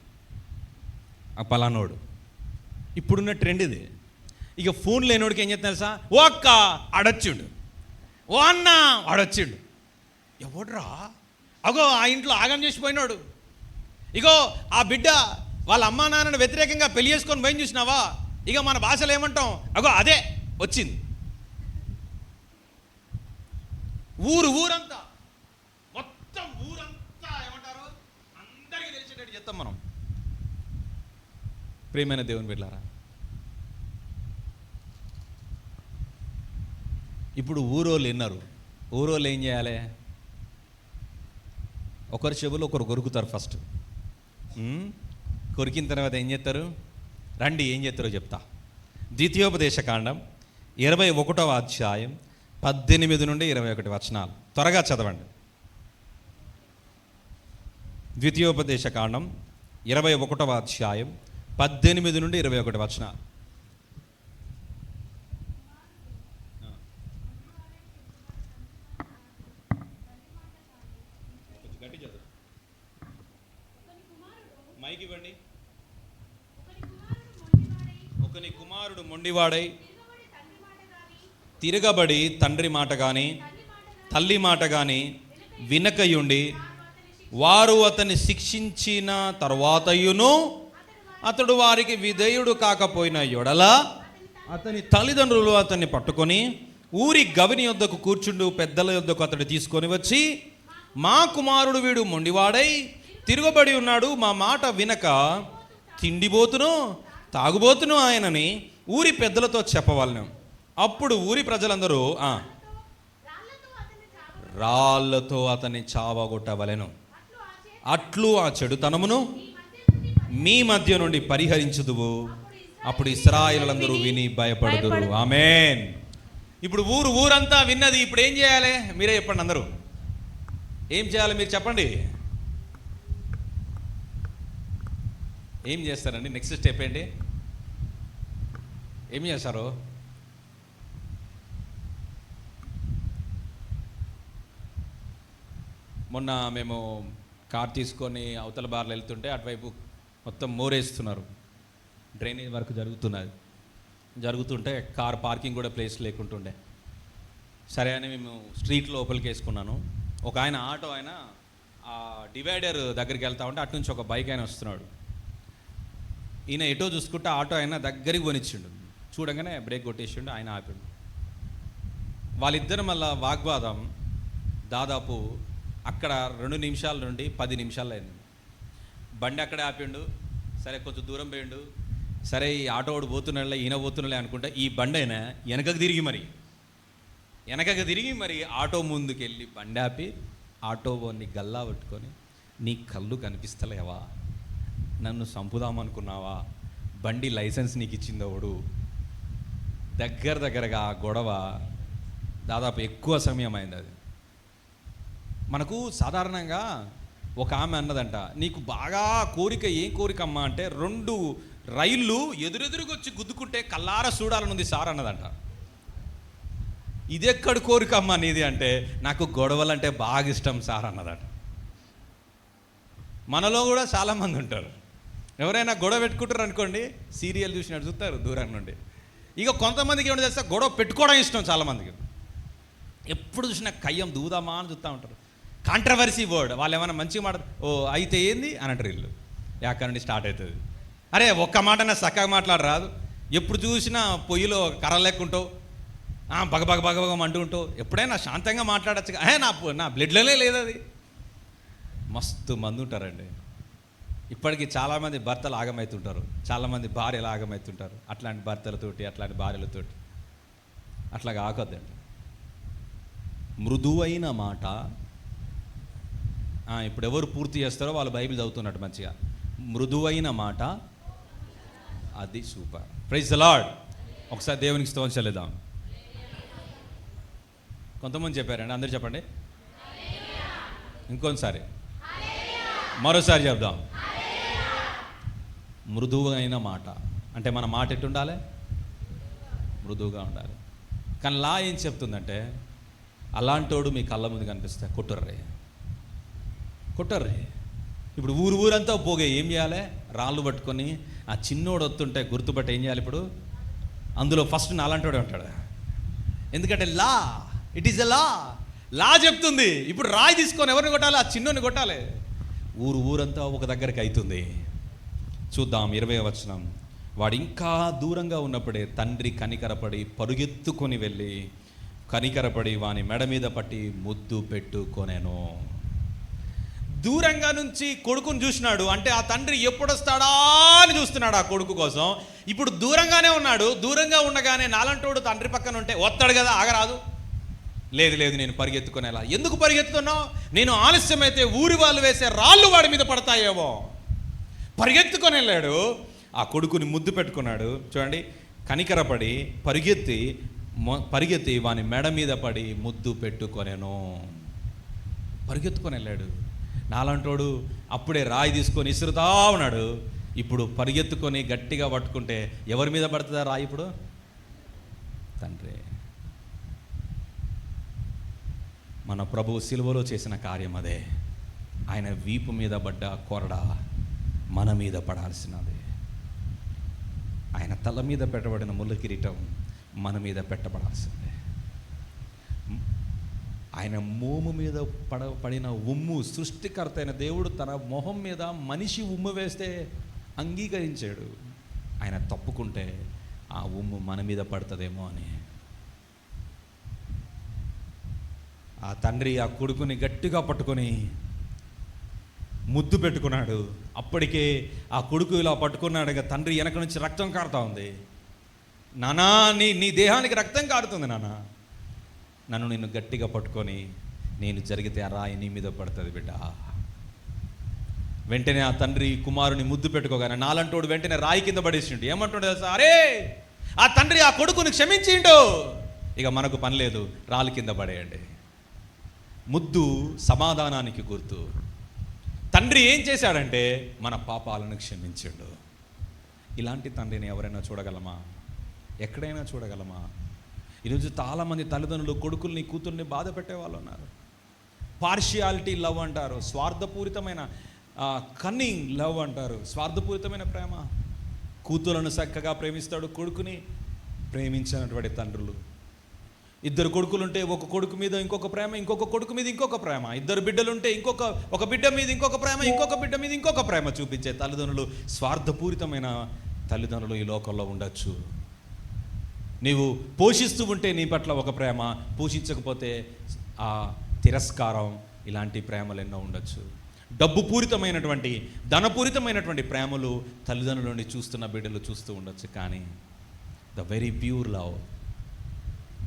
ఆ పలానోడు. ఇప్పుడున్న ట్రెండ్ ఇది. ఇక ఫోన్ లేనోడికి ఏం చేస్తున్నారు తెలుసా? ఓ అక్క ఆడొచ్చిండు, ఓ అన్న ఆడొచ్చిండు. ఎవడ్రా? అగో ఆ ఇంట్లో ఆగం చేసిపోయినాడు. ఇగో ఆ బిడ్డ వాళ్ళ అమ్మా నాన్నను వ్యతిరేకంగా పెళ్లి చేసుకొని పోయి చూసినావా? ఇక మన భాషలో ఏమంటాం? అగో అదే వచ్చింది. ఊరంతా మొత్తం ఊరంతా ఏమంటారు? అందరికీ తెలిసేటట్టు చెప్తాం మనం. ప్రియమైన దేవుని బిడ్డలారా, ఇప్పుడు ఊరోళ్ళు విన్నారు. ఊరోళ్ళు ఏం చేయాలి? ఒకరి చెవులు ఒకరు కొరుకుతారు ఫస్ట్. కొరికిన తర్వాత ఏం చేస్తారు? రండి ఏం చేస్తారో చెప్తా. ద్వితీయోపదేశకాండం 21వ అధ్యాయం 18 నుండి 21 వచనాలు త్వరగా చదవండి. ద్వితీయోపదేశకాండం 21వ అధ్యాయం 18 నుండి 21 వచనాలు. మైకి ఇవ్వండి. ఒకని కుమారుడు మొండివాడై తిరగబడి తండ్రి మాట కానీ తల్లి మాట కానీ వినకయుండి, వారు అతన్ని శిక్షించిన తర్వాతయును అతడు వారికి విధేయుడు కాకపోయిన యొడల అతని తల్లిదండ్రులు అతన్ని పట్టుకొని ఊరి గవిని యొద్దకు కూర్చుండు పెద్దల యొద్దకు అతడు తీసుకొని వచ్చి, మా కుమారుడు వీడు మొండివాడై తిరగబడి ఉన్నాడు, మా మాట వినక తిండిబోతును తాగుబోతును ఆయనని ఊరి పెద్దలతో చెప్పవలను. అప్పుడు ఊరి ప్రజలందరూ రాళ్లతో అతన్ని చావగొట్టవలెను. అట్లు ఆ చెడుతనమును మీ మధ్య నుండి పరిహరించుదువు. అప్పుడు ఇశ్రాయేలులందరూ విని భయపడుదురు. ఆమేన్. ఇప్పుడు ఊరంతా విన్నది. ఇప్పుడు ఏం చేయాలి? మీరే చెప్పండి. అందరూ ఏం చేయాలి? మీరు చెప్పండి. ఏం చేస్తారండి? నెక్స్ట్ స్టెప్ ఏంటి? ఏం చేస్తారు? మొన్న మేము కార్ తీసుకొని అవతల బార్లు వెళ్తుంటే అటువైపు మొత్తం మోరేస్తున్నారు. డ్రైనేజ్ వర్క్ జరుగుతుంటే కార్ పార్కింగ్ కూడా ప్లేస్ లేకుంటుండే. సరే అని మేము స్ట్రీట్ లోపలికి వేసుకున్నాను. ఒక ఆయన ఆటో ఆయన ఆ డివైడర్ దగ్గరికి వెళ్తా ఉంటే అటు నుంచి ఒక బైక్ ఆయన వస్తున్నాడు. ఈయన ఎటో చూసుకుంటే ఆటో ఆయన దగ్గరికి కొనిచ్చిండు. చూడగానే బ్రేక్ కొట్టేసిండు, ఆయన ఆపిండు. వాళ్ళిద్దరు మళ్ళా వాగ్వాదం దాదాపు అక్కడ 2 నిమిషాల నుండి 10 నిమిషాలు అయింది. బండి అక్కడే ఆపిండు. సరే కొంచెం దూరం పోయిండు. సరే ఈ ఆటోడు పోతున్నాడులే, ఈయన పోతున్నాడులే అనుకుంటే ఈ బండి అయినా వెనకకు తిరిగి మరి ఆటో ముందుకెళ్ళి బండి ఆపి ఆటో వాడిని గల్లా పట్టుకొని, నీ కళ్ళు కనిపిస్తలేవా, నన్ను చంపుదామనుకున్నావా, బండి లైసెన్స్ నీకు ఇచ్చిందోడు. దగ్గరగా ఆ గొడవ దాదాపు ఎక్కువ సమయం అయింది. అది మనకు సాధారణంగా ఒక ఆమె అన్నదంట, నీకు బాగా కోరిక ఏం కోరిక అమ్మా అంటే 2 రైళ్ళు ఎదురెదురుగొచ్చి గుద్దుకుంటే కల్లారా చూడాలనుంది సార్ అన్నదంట. ఇదెక్కడ కోరిక అమ్మా నీది అంటే, నాకు గొడవలంటే బాగా ఇష్టం సార్ అన్నదట. మనలో కూడా చాలామంది ఉంటారు, ఎవరైనా గొడవ పెట్టుకుంటారు అనుకోండి, సీరియల్ చూసినట్టు చూస్తారు దూరం నుండి. ఇక కొంతమందికి ఏమైనా చేస్తే గొడవ పెట్టుకోవడం ఇష్టం చాలామందికి. ఎప్పుడు చూసినా కయ్యం దూదామా అని చూస్తూ ఉంటారు. కాంట్రవర్సీ వర్డ్, వాళ్ళు ఏమైనా మంచిగా మాట, ఓ అయితే ఏంది అని అంటారు వీళ్ళు. అక్కడి నుండి స్టార్ట్ అవుతుంది. అరే ఒక్క మాటనే చక్కగా మాట్లాడరాదు, ఎప్పుడు చూసినా పొయ్యిలో కర్ర లెక్కుంటావు, బగ అంటూ ఉంటావు, ఎప్పుడైనా శాంతంగా మాట్లాడచ్చు. నా బ్లడ్లోనే లేదు అది. మస్తు మంది ఉంటారండి. ఇప్పటికీ చాలామంది భర్తలు ఆగమవుతుంటారు, చాలామంది భార్యలు ఆగమవుతుంటారు. అట్లాంటి భర్తలతోటి, అట్లాంటి భార్యలతోటి అట్లా కాకొద్దండి. మృదువైన మాట, ఇప్పుడు ఎవరు పూర్తి చేస్తారో వాళ్ళు బైబిల్ చదువుతున్నట్టు మంచిగా. మృదువైన మాట, అది సూపర్. Praise the lord. ఒకసారి దేవునికి స్తోత్రం చెల్లిద్దాం. కొంతమంది చెప్పారండి, అందరూ చెప్పండి. ఇంకొకసారి, మరోసారి చెప్దాం. మృదువైన మాట అంటే మన మాట ఎట్టు ఉండాలి? మృదువుగా ఉండాలి. కానీ లా ఏం చెప్తుందంటే, అలాంటోడు మీ కళ్ళ ముందు కనిపిస్తే కొట్టర్రే. ఇప్పుడు ఊరంతా పోగే ఏం చేయాలి? రాళ్ళు పట్టుకొని ఆ చిన్నోడు వస్తుంటే గుర్తుపట్టి ఏం చేయాలి? ఇప్పుడు అందులో ఫస్ట్ అలాంటోడే ఉంటాడు. ఎందుకంటే లా, ఇట్ ఈస్ ఎ లా చెప్తుంది. ఇప్పుడు రాయి తీసుకొని ఎవరిని కొట్టాలి? ఆ చిన్నోని కొట్టాలి. ఊరంతా ఒక దగ్గరికి అవుతుంది. చూద్దాం 20వ వచనం. వాడు ఇంకా దూరంగా ఉన్నప్పుడే తండ్రి కనికరపడి పరుగెత్తుకొని వెళ్ళి కనికరపడి వాని మెడ మీద పట్టి ముద్దు పెట్టుకొనెను. దూరంగా నుంచి కొడుకుని చూసినాడు అంటే ఆ తండ్రి ఎప్పుడొస్తాడా అని చూస్తున్నాడు ఆ కొడుకు కోసం. ఇప్పుడు దూరంగానే ఉన్నాడు. దూరంగా ఉండగానే నాలంటోడు తండ్రి పక్కన ఉంటే వస్తాడు కదా, ఆగరాదు. లేదు నేను పరిగెత్తుకునేలా. ఎందుకు పరిగెత్తుతున్నావు? నేను ఆలస్యమైతే ఊరి వాళ్ళు వేసే రాళ్ళు వాడి మీద పడతాయేమో. పరిగెత్తుకొని వెళ్ళాడు, ఆ కొడుకుని ముద్దు పెట్టుకున్నాడు. చూడండి, కనికరపడి పరిగెత్తి వాని మెడ మీద పడి ముద్దు పెట్టుకొనెను. పరిగెత్తుకొని వెళ్ళాడు. నాలంటోడు అప్పుడే రాయి తీసుకొని ఇసురుతా ఉన్నాడు. ఇప్పుడు పరిగెత్తుకొని గట్టిగా పట్టుకుంటే ఎవరి మీద పడుతుందా రాయి? ఇప్పుడు తండ్రి. మన ప్రభువు సిలువలో చేసిన కార్యం అదే. ఆయన వీపు మీద పడ్డ కొరడ మన మీద పడాల్సినది. ఆయన తల మీద పెట్టబడిన ముళ్ళ కిరీటం మన మీద పెట్టబడాల్సిందే. ఆయన మోము మీద పడిన ఉమ్ము, సృష్టికర్త అయిన దేవుడు తన మొహం మీద మనిషి ఉమ్ము వేస్తే అంగీకరించాడు. ఆయన తప్పుకుంటే ఆ ఉమ్ము మన మీద పడుతుందేమో అని. ఆ తండ్రి ఆ కొడుకుని గట్టిగా పట్టుకొని ముద్దు పెట్టుకున్నాడు. అప్పటికే ఆ కొడుకు ఇలా పట్టుకున్నాడు. ఇక తండ్రి వెనక నుంచి రక్తం కారుతా ఉంది. నానా, నీ దేహానికి రక్తం కారుతుంది నాన్న. నన్ను నిన్ను గట్టిగా పట్టుకొని నేను జరిగితే ఆ రాయి నీ మీద పడుతుంది బిడ్డ. వెంటనే ఆ తండ్రి కుమారుని ముద్దు పెట్టుకోగానే నాలంటోడు వెంటనే రాయి కింద పడేసిండు. ఏమంటుండే తెలుసా? అరే, ఆ తండ్రి ఆ కొడుకుని క్షమించిండు, ఇక మనకు పని లేదు, రాళ్ళు కింద పడేయండి. ముద్దు సమాధానానికి గుర్తు. తండ్రి ఏం చేశాడంటే మన పాపాలను క్షమించాడు. ఇలాంటి తండ్రిని ఎవరైనా చూడగలమా? ఎక్కడైనా చూడగలమా? ఈరోజు చాలామంది తల్లిదండ్రులు కొడుకుల్ని కూతుర్ని బాధ పెట్టే వాళ్ళు ఉన్నారు. పార్షియాలిటీ లవ్ అంటారు, స్వార్థపూరితమైన కన్నింగ్ లవ్ అంటారు, స్వార్థపూరితమైన ప్రేమ. కూతులను చక్కగా ప్రేమిస్తాడు, కొడుకుని ప్రేమించినటువంటి తండ్రులు. 2 కొడుకులుంటే ఒక కొడుకు మీద ఇంకొక ప్రేమ, ఇంకొక కొడుకు మీద ఇంకొక ప్రేమ. 2 బిడ్డలుంటే ఒక బిడ్డ మీద ఇంకొక ప్రేమ, ఇంకొక బిడ్డ మీద ఇంకొక ప్రేమ చూపించే తల్లిదండ్రులు, స్వార్థపూరితమైన తల్లిదండ్రులు ఈ లోకంలో ఉండొచ్చు. నీవు పోషిస్తూ ఉంటే నీ పట్ల ఒక ప్రేమ, పోషించకపోతే ఆ తిరస్కారం, ఇలాంటి ప్రేమలు ఎన్నో ఉండొచ్చు. డబ్బు పూరితమైనటువంటి, ధనపూరితమైనటువంటి ప్రేమలు తల్లిదండ్రుల నుండి చూస్తున్న బిడ్డలు చూస్తూ ఉండొచ్చు. కానీ ద వెరీ ప్యూర్ లవ్,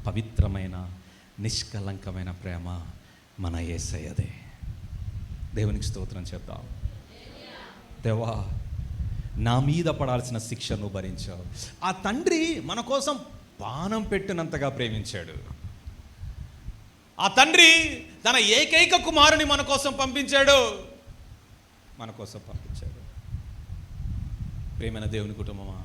పవిత్రమైన నిష్కలంకమైన ప్రేమ మన యేసయ్యదే. దేవునికి స్తోత్రం చెప్తాం. దేవా, నా మీద పడాల్సిన శిక్షను భరించావు. ఆ తండ్రి మన కోసం పానం పెట్టినంతగా ప్రేమించాడు. ఆ తండ్రి తన ఏకైక కుమారుని మన కోసం పంపించాడు. ప్రేమైన దేవుని కుటుంబమా,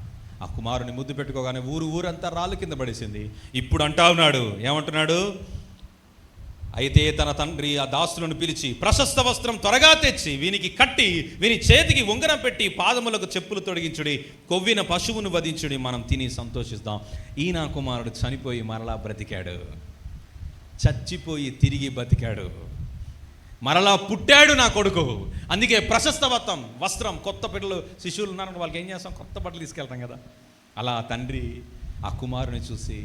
ఆ కుమారుని ముద్దు పెట్టుకోగానే ఊరంతా రాళ్ళు కింద పడేసింది. ఇప్పుడు అంటున్నాడు, ఏమంటున్నాడు? అయితే తన తండ్రి ఆ దాసులను పిలిచి ప్రశస్త వస్త్రం త్వరగా తెచ్చి వీనికి కట్టి వీని చేతికి ఉంగరం పెట్టి పాదములకు చెప్పులు తొడిగించుడి, కొవ్విన పశువును వధించుడి, మనం తిని సంతోషిస్తాం. ఈయన కుమారుడు చనిపోయి మరలా బ్రతికాడు, చచ్చిపోయి తిరిగి బతికాడు, మరలా పుట్టాడు నా కొడుకు. అందుకే ప్రశస్త వస్త్రం, కొత్త పిల్లలు శిశువులు ఉన్నారని వాళ్ళకి ఏం చేస్తాం? కొత్త బట్టలు తీసుకెళ్తాం కదా. అలా తండ్రి ఆ కుమారుని చూసి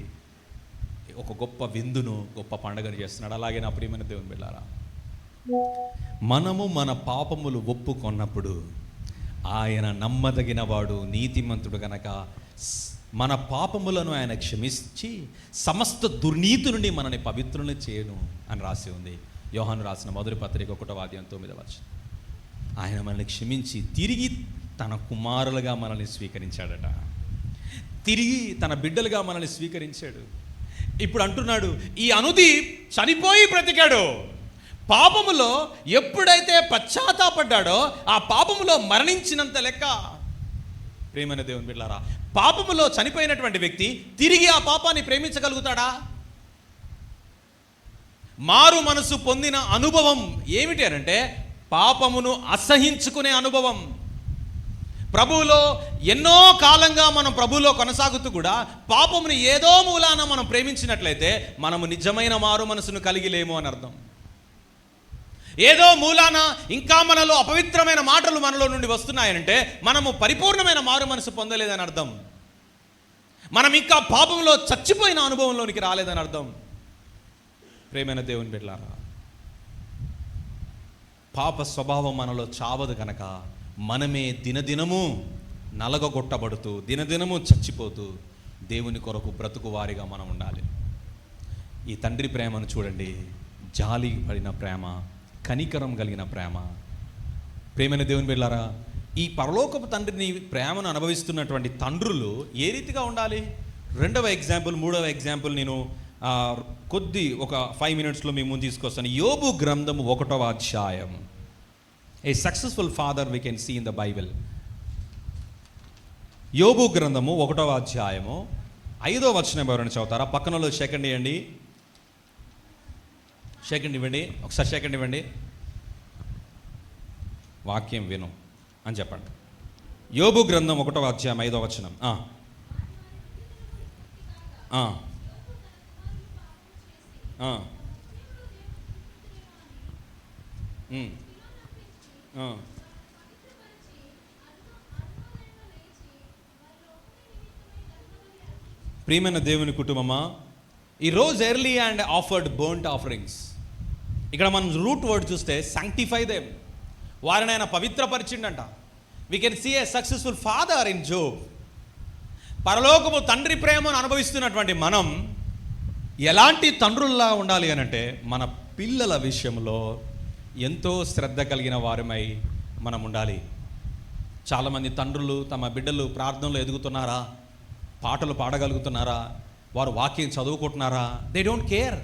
ఒక గొప్ప విందును, గొప్ప పండుగను చేస్తున్నాడు. అలాగే నా ప్రియమైన దేవుని బిడ్డలారా, మనము మన పాపములు ఒప్పుకొన్నప్పుడు ఆయన నమ్మదగిన వాడు, నీతిమంతుడు గనక మన పాపములను ఆయన క్షమించి సమస్త దుర్నీతి నుండి మనని పవిత్రులను చేయను అని రాసి ఉంది. యోహాను రాసిన మొదటి పత్రిక 1:9. ఆయన మనల్ని క్షమించి తిరిగి తన కుమారులుగా మనల్ని స్వీకరించాడట. తిరిగి తన బిడ్డలుగా మనల్ని స్వీకరించాడు. ఇప్పుడు అంటున్నాడు, ఈ అనుదీప్ చనిపోయి బ్రతికాడు. పాపములో ఎప్పుడైతే పశ్చాత్తాపడ్డాడో ఆ పాపములో మరణించినంత లెక్క. ప్రేమైన దేవుని బిడ్డలారా, పాపములో చనిపోయినటువంటి వ్యక్తి తిరిగి ఆ పాపాన్ని ప్రేమించగలుగుతాడా? మారు మనసు పొందిన అనుభవం ఏమిటి అనంటే పాపమును అసహించుకునే అనుభవం. ప్రభువులో ఎన్నో కాలంగా మనం ప్రభువులో కొనసాగుతూ కూడా పాపముని ఏదో మూలాన మనం ప్రేమించినట్లయితే మనము నిజమైన మారు మనసును కలిగి లేము అని అర్థం. ఏదో మూలాన ఇంకా మనలో అపవిత్రమైన మాటలు మనలో నుండి వస్తున్నాయంటే మనము పరిపూర్ణమైన మారు మనసు పొందలేదని అర్థం. మనం ఇంకా పాపంలో చచ్చిపోయిన అనుభవంలోనికి రాలేదని అర్థం. ప్రేమైన దేవుని బిడ్డలారా, పాప స్వభావం మనలో చావదు కనుక మనమే దినదినము నలగగొట్టబడుతూ దినదినము చచ్చిపోతూ దేవుని కొరకు బ్రతుకు వారిగా మనం ఉండాలి. ఈ తండ్రి ప్రేమను చూడండి, జాలి పడిన ప్రేమ, కనికరం కలిగిన ప్రేమ. ప్రేమైన దేవుని బిడ్డలారా, ఈ పరలోకపు తండ్రిని ప్రేమను అనుభవిస్తున్నటువంటి తండ్రులు ఏ రీతిగా ఉండాలి? రెండవ ఎగ్జాంపుల్, మూడవ ఎగ్జాంపుల్ నేను ఒక 5 minutesలో మీ ముందు తీసుకొస్తాను. యోబు గ్రంథము 1వ అధ్యాయం. A successful father we can see in the Bible. యోబు గ్రంథము 1వ అధ్యాయము 5వ వచనం ఎవరైనా చదువుతారా? పక్కనలో సెకండ్ ఇవ్వండి, ఒకసారి సెకండ్ ఇవ్వండి. వాక్యం విను అని చెప్పండి. యోబు గ్రంథం 1వ అధ్యాయం 5వ వచనం. ప్రియమైన దేవుని కుటుంబమా, ఈ rose early and offered burnt offerings. ఇక్కడ మనం రూట్ వర్డ్ చూస్తే సాంక్టిఫై దెమ్, వారిని ఆయన పవిత్రపరిచిండంట. We can see a successful father in Job. పరలోకము తండ్రి ప్రేమను అనుభవిస్తున్నటువంటి మనం ఎలాంటి తండ్రుల్లా ఉండాలి అనంటే మన పిల్లల విషయంలో ఎంతో శ్రద్ధ కలిగిన వారమై మనం ఉండాలి. చాలామంది తండ్రులు తమ బిడ్డలు ప్రార్థనలో ఎదుగుతున్నారా, పాటలు పాడగలుగుతున్నారా, వారు వాక్యం చదువుకుంటున్నారా, దే డోంట్ కేర్.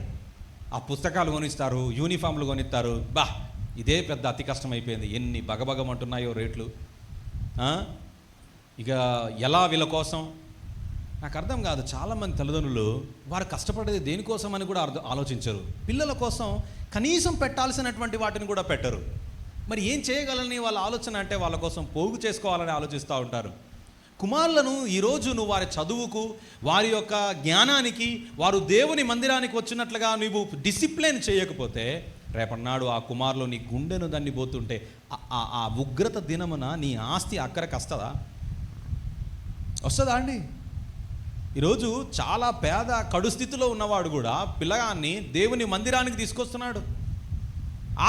ఆ పుస్తకాలు కొనిస్తారు, యూనిఫామ్లు కొనిస్తారు. ఇదే పెద్ద అతి కష్టం అయిపోయింది. ఎన్ని బగబగమంటున్నాయో రేట్లు. ఇక ఎలా వీళ్ళ కోసం నాకు అర్థం కాదు. చాలామంది తల్లిదండ్రులు వారు కష్టపడేది దేనికోసం అని కూడా ఆలోచించరు. పిల్లల కోసం కనీసం పెట్టాల్సినటువంటి వాటిని కూడా పెట్టరు. మరి ఏం చేయగలని వాళ్ళ ఆలోచన అంటే వాళ్ళ కోసం పోగు చేసుకోవాలని ఆలోచిస్తూ ఉంటారు. కుమారులను ఈరోజు నువ్వు వారి చదువుకు, వారి యొక్క జ్ఞానానికి, వారు దేవుని మందిరానికి వచ్చినట్లుగా నువ్వు డిసిప్లిన్ చేయకపోతే రేపన్నాడు ఆ కుమారులు నీ గుండెను దాన్ని పోతుంటే ఆ ఉగ్రత దినమున నీ ఆస్తి అక్కడికి వస్తుందా అండి? ఈరోజు చాలా పేద కడు స్థితిలో ఉన్నవాడు కూడా పిల్లగాన్ని దేవుని మందిరానికి తీసుకొస్తున్నాడు.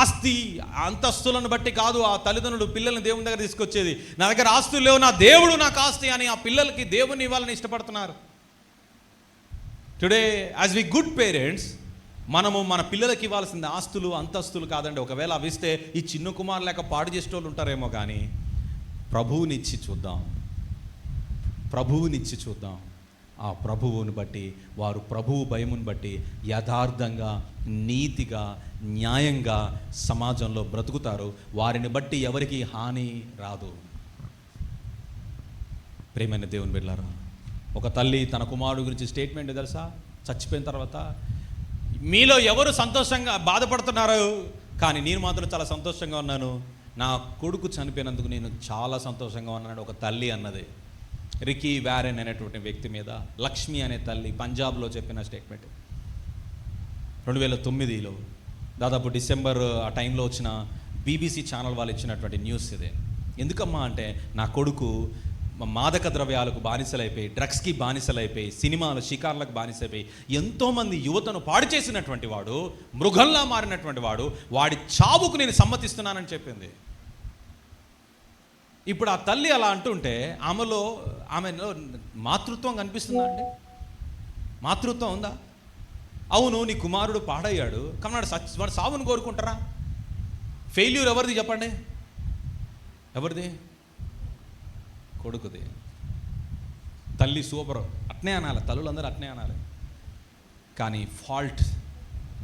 ఆస్తి అంతస్తులను బట్టి కాదు ఆ తల్లిదండ్రులు పిల్లల్ని దేవుని దగ్గర తీసుకొచ్చేది. నా దగ్గర ఆస్తులు లేవు, నా దేవుడు నాకు ఆస్తి అని ఆ పిల్లలకి దేవుని ఇవ్వాలని ఇష్టపడుతున్నారు. Today as we good parents, మనము మన పిల్లలకి ఇవ్వాల్సింది ఆస్తులు అంతస్తులు కాదండి. ఒకవేళ అవి ఇస్తే ఈ చిన్న కుమారు లేక పాడు చేసేటోళ్ళు ఉంటారేమో, కానీ ప్రభువునిచ్చి చూద్దాం, ప్రభువునిచ్చి చూద్దాం. ఆ ప్రభువుని బట్టి, వారు ప్రభువు భయముని బట్టి యథార్థంగా, నీతిగా, న్యాయంగా సమాజంలో బ్రతుకుతారు. వారిని బట్టి ఎవరికి హాని రాదు. ప్రేమైన దేవుని బిడ్డలారా, ఒక తల్లి తన కుమారుడు గురించి స్టేట్మెంట్ తెలుసా? చచ్చిపోయిన తర్వాత, మీలో ఎవరు సంతోషంగా బాధపడుతున్నారు, కానీ నేను మాత్రం చాలా సంతోషంగా ఉన్నాను, నా కొడుకు చనిపోయినందుకు నేను చాలా సంతోషంగా ఉన్నాను ఒక తల్లి అన్నది. రికీ వ్యారెన్ అనేటువంటి వ్యక్తి మీద లక్ష్మి అనే తల్లి పంజాబ్లో చెప్పిన స్టేట్మెంట్. 2009లో దాదాపు డిసెంబర్ ఆ టైంలో వచ్చిన BBC ఛానల్ వాళ్ళు ఇచ్చినటువంటి న్యూస్ ఇదే. ఎందుకమ్మా అంటే, నా కొడుకు మాదక ద్రవ్యాలకు బానిసలైపోయి, డ్రగ్స్కి బానిసలైపోయి, సినిమాలు షికార్లకు బానిసైపోయి ఎంతోమంది యువతను పాడు చేసినటువంటి వాడు, మృగంలా మారినటువంటి వాడు, వాడి చావుకు నేను సమ్మతిస్తున్నానని చెప్పింది. ఇప్పుడు ఆ తల్లి అలా అంటుంటే ఆమెలో మాతృత్వం కనిపిస్తుందా అండి? మాతృత్వం ఉందా? అవును, నీ కుమారుడు పాడయ్యాడు, కానీ వాడు సావును కోరుకుంటారా? ఫెయిల్యూర్ ఎవరిది చెప్పండి? ఎవరిది? కొడుకుది. తల్లి సూపర్, అట్నే అనాలి, తల్లులందరూ అట్నే అనాలి. కానీ fault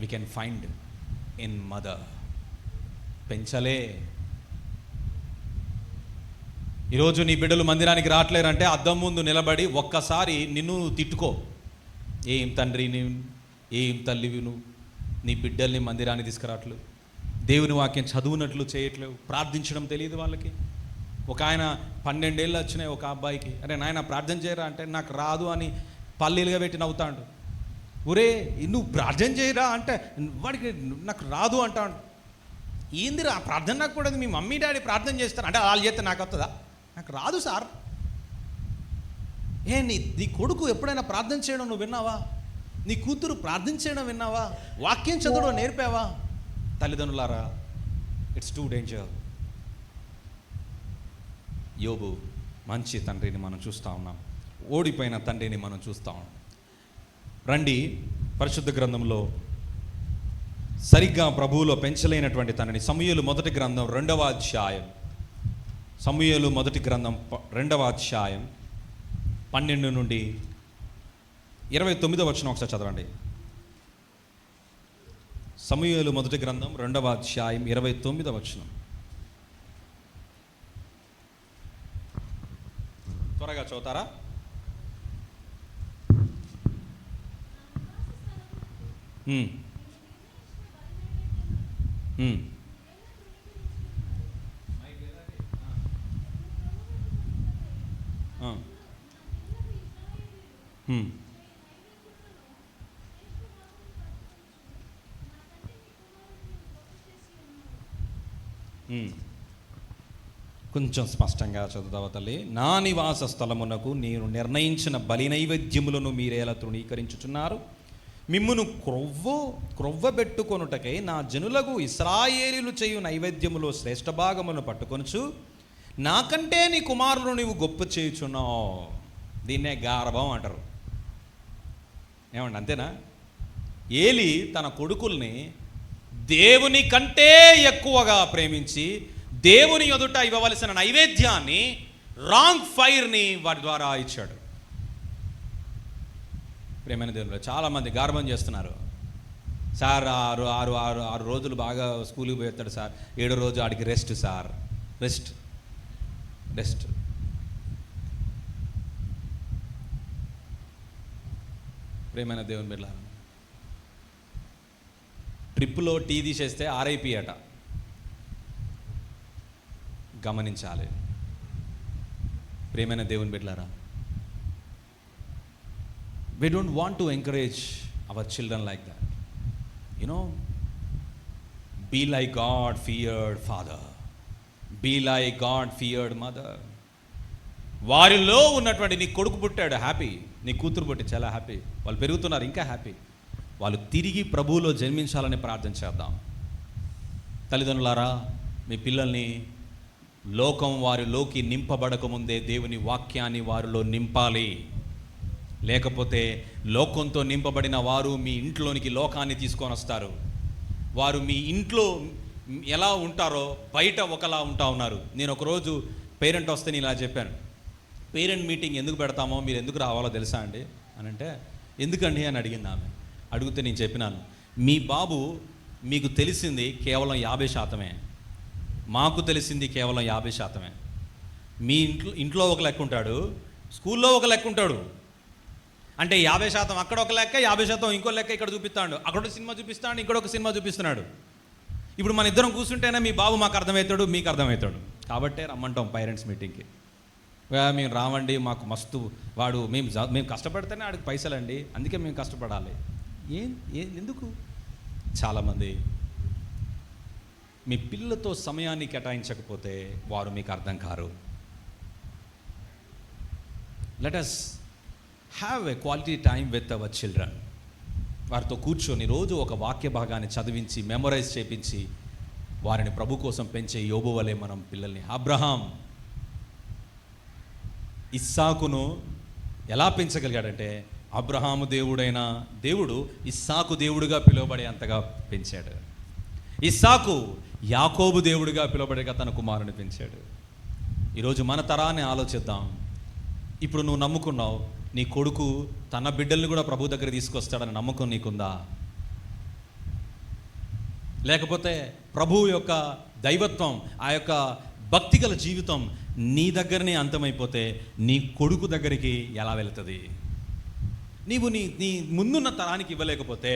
we can find in mother. పెంచలే. ఈరోజు నీ బిడ్డలు మందిరానికి రావట్లేరంటే అద్దం ముందు నిలబడి ఒక్కసారి నిన్ను తిట్టుకో. ఏం తండ్రి నీవు, ఏం తల్లివి నువ్వు, నీ బిడ్డల్ని మందిరానికి తీసుకురావట్లేవు, దేవుని వాక్యం చదువునట్లు చేయట్లేవు, ప్రార్థించడం తెలియదు వాళ్ళకి. ఒక ఆయన 12 ఏళ్ళు వచ్చినాయి ఒక అబ్బాయికి, అరే నాయన ప్రార్థన చేయరా అంటే, నాకు రాదు అని పల్లీలుగా పెట్టి నవ్వుతాడు. ఒరే నువ్వు ప్రార్థన చేయరా అంటే, వాడికి నాకు రాదు అంటాడు. ఏందిరా ప్రార్థన నాకు కూడా, మీ మమ్మీ డాడీ ప్రార్థన చేస్తారు అంటే వాళ్ళు చేస్తే నాకు వస్తుందా? నాకు రాదు సార్. నీ కొడుకు ఎప్పుడైనా ప్రార్థన చేయడం నువ్వు విన్నావా? నీ కూతురు ప్రార్థన చేయడం విన్నావా? వాక్యం చదవడం నేర్పావా? తల్లిదండ్రులారా, ఇట్స్ టూ డేంజర్. యోబు మంచి తండ్రిని మనం చూస్తూ ఉన్నాం, ఓడిపోయిన తండ్రిని మనం చూస్తూ ఉన్నాం. రండి, పరిశుద్ధ గ్రంథంలో సరిగ్గా ప్రభువులో పెంచలేనటువంటి తనని సమూయేలు మొదటి గ్రంథం 2వ అధ్యాయం, సమూయేలు మొదటి గ్రంథం 2వ అధ్యాయం 12 నుండి 29వ వచనం ఒకసారి చదవండి. సమూయేలు మొదటి గ్రంథం 2వ అధ్యాయం 29వ వచనం. త్వరగా చదువుతారా? కొంచెం స్పష్టంగా చదువుతావా తల్లి? నా నివాస స్థలమునకు నేను నిర్ణయించిన బలి నైవేద్యములను మీరేలా తృణీకరించుచున్నారు? మిమ్మును క్రొవ్వబెట్టుకొనుటకై నా జనులకు ఇశ్రాయేలీయులు చేయు నైవేద్యములో శ్రేష్ఠ భాగమును పట్టుకొనుచు నాకంటే నీ కుమారులు నీవు గొప్ప చేయుచున్నావు. దీన్నే గారభం అంటారు. ఏమండి, అంతేనా? ఏలి తన కొడుకుల్ని దేవుని కంటే ఎక్కువగా ప్రేమించి దేవుని ఎదుట ఇవ్వవలసిన నైవేద్యాన్ని, రాంగ్ ఫైర్ని వారి ద్వారా ఇచ్చాడు. ప్రేమైన దేవుడు, చాలామంది గార్భం చేస్తున్నారు. సార్ ఆరు రోజులు బాగా స్కూల్కి పోతాడు సార్, 7వ రోజు ఆడికి రెస్ట్ సార్, రెస్ట్. ప్రేమైన దేవుని బిడ్డ, ట్రిప్పులో టీ తీసేస్తే RIP అట. గమనించాలి ప్రేమైన దేవుని బిడ్డలారా. We don't want to encourage our children like that. You know, be like God-feared father. Be like God-feared mother. వారిలో ఉన్నటువంటి నీ కొడుకు పుట్టాడు, హ్యాపీ. నీ కూతురు పుట్టి చాలా హ్యాపీ. వాళ్ళు పెరుగుతున్నారు, ఇంకా హ్యాపీ. వాళ్ళు తిరిగి ప్రభువులో జన్మించాలని ప్రార్థన చేద్దాం. తల్లిదండ్రులారా, మీ పిల్లల్ని లోకం వారిలోకి నింపబడకముందే దేవుని వాక్యాన్ని వారిలో నింపాలి. లేకపోతే లోకంతో నింపబడిన వారు మీ ఇంట్లోనికి లోకాన్ని తీసుకొని వస్తారు. వారు మీ ఇంట్లో ఎలా ఉంటారో బయట ఒకలా ఉన్నారు. నేను ఒకరోజు పేరెంట్ వస్తే నేను ఇలా చెప్పాను, పేరెంట్ మీటింగ్ ఎందుకు పెడతామో, మీరు ఎందుకు రావాలో తెలుసా అండి అని అంటే, ఎందుకండి అని అడిగింది ఆమె. అడిగితే నేను చెప్పినాను, మీ బాబు మీకు తెలిసింది కేవలం 50%, మాకు తెలిసింది కేవలం 50%. మీ ఇంట్లో ఒక లెక్క ఉంటాడు, స్కూల్లో ఒక లెక్క ఉంటాడు. అంటే 50% అక్కడ ఒక లెక్క, 50% ఇంకో లెక్క ఇక్కడ చూపిస్తాడు. అక్కడ సినిమా చూపిస్తాడు, ఇక్కడ ఒక సినిమా చూపిస్తున్నాడు. ఇప్పుడు మన ఇద్దరం కూర్చుంటేనే మీ బాబు మాకు అర్థమవుతాడు, మీకు అర్థమవుతాడు. కాబట్టే రమ్మంటాం పేరెంట్స్ మీటింగ్కి. మేము రావండి, మాకు మస్తు వాడు మేము కష్టపడితేనే ఆడికి పైసలండి, అందుకే మేము కష్టపడాలి. ఎందుకు? చాలామంది మీ పిల్లలతో సమయాన్ని కేటాయించకపోతే వారు మీకు అర్థం car. Let us have a quality time with our children. వారితో కూర్చొని రోజు ఒక వాక్య భాగాన్ని చదివించి మెమొరైజ్ చేయించి వారిని ప్రభు కోసం పెంచే యోబు వలె మనం పిల్లల్ని, అబ్రహాం ఇస్సాకును ఎలా పెంచగలిగాడంటే, అబ్రహాము దేవుడైన దేవుడు ఇస్సాకు దేవుడుగా పిలువబడే అంతగా పెంచాడు. ఇస్సాకు యాకోబు దేవుడిగా పిలువబడేగా తన కుమారుని పెంచాడు. ఈరోజు మన తరాన్ని ఆలోచిద్దాం. ఇప్పుడు నువ్వు నమ్ముకున్నావు, నీ కొడుకు తన బిడ్డల్ని కూడా ప్రభు దగ్గర తీసుకొస్తాడని నమ్మకం నీకుందా? లేకపోతే ప్రభువు యొక్క దైవత్వం, ఆ యొక్క భక్తిగల జీవితం నీ దగ్గరనే అంతమైపోతే నీ కొడుకు దగ్గరికి ఎలా వెళుతుంది? నీవు నీ ముందున్న తరానికి ఇవ్వలేకపోతే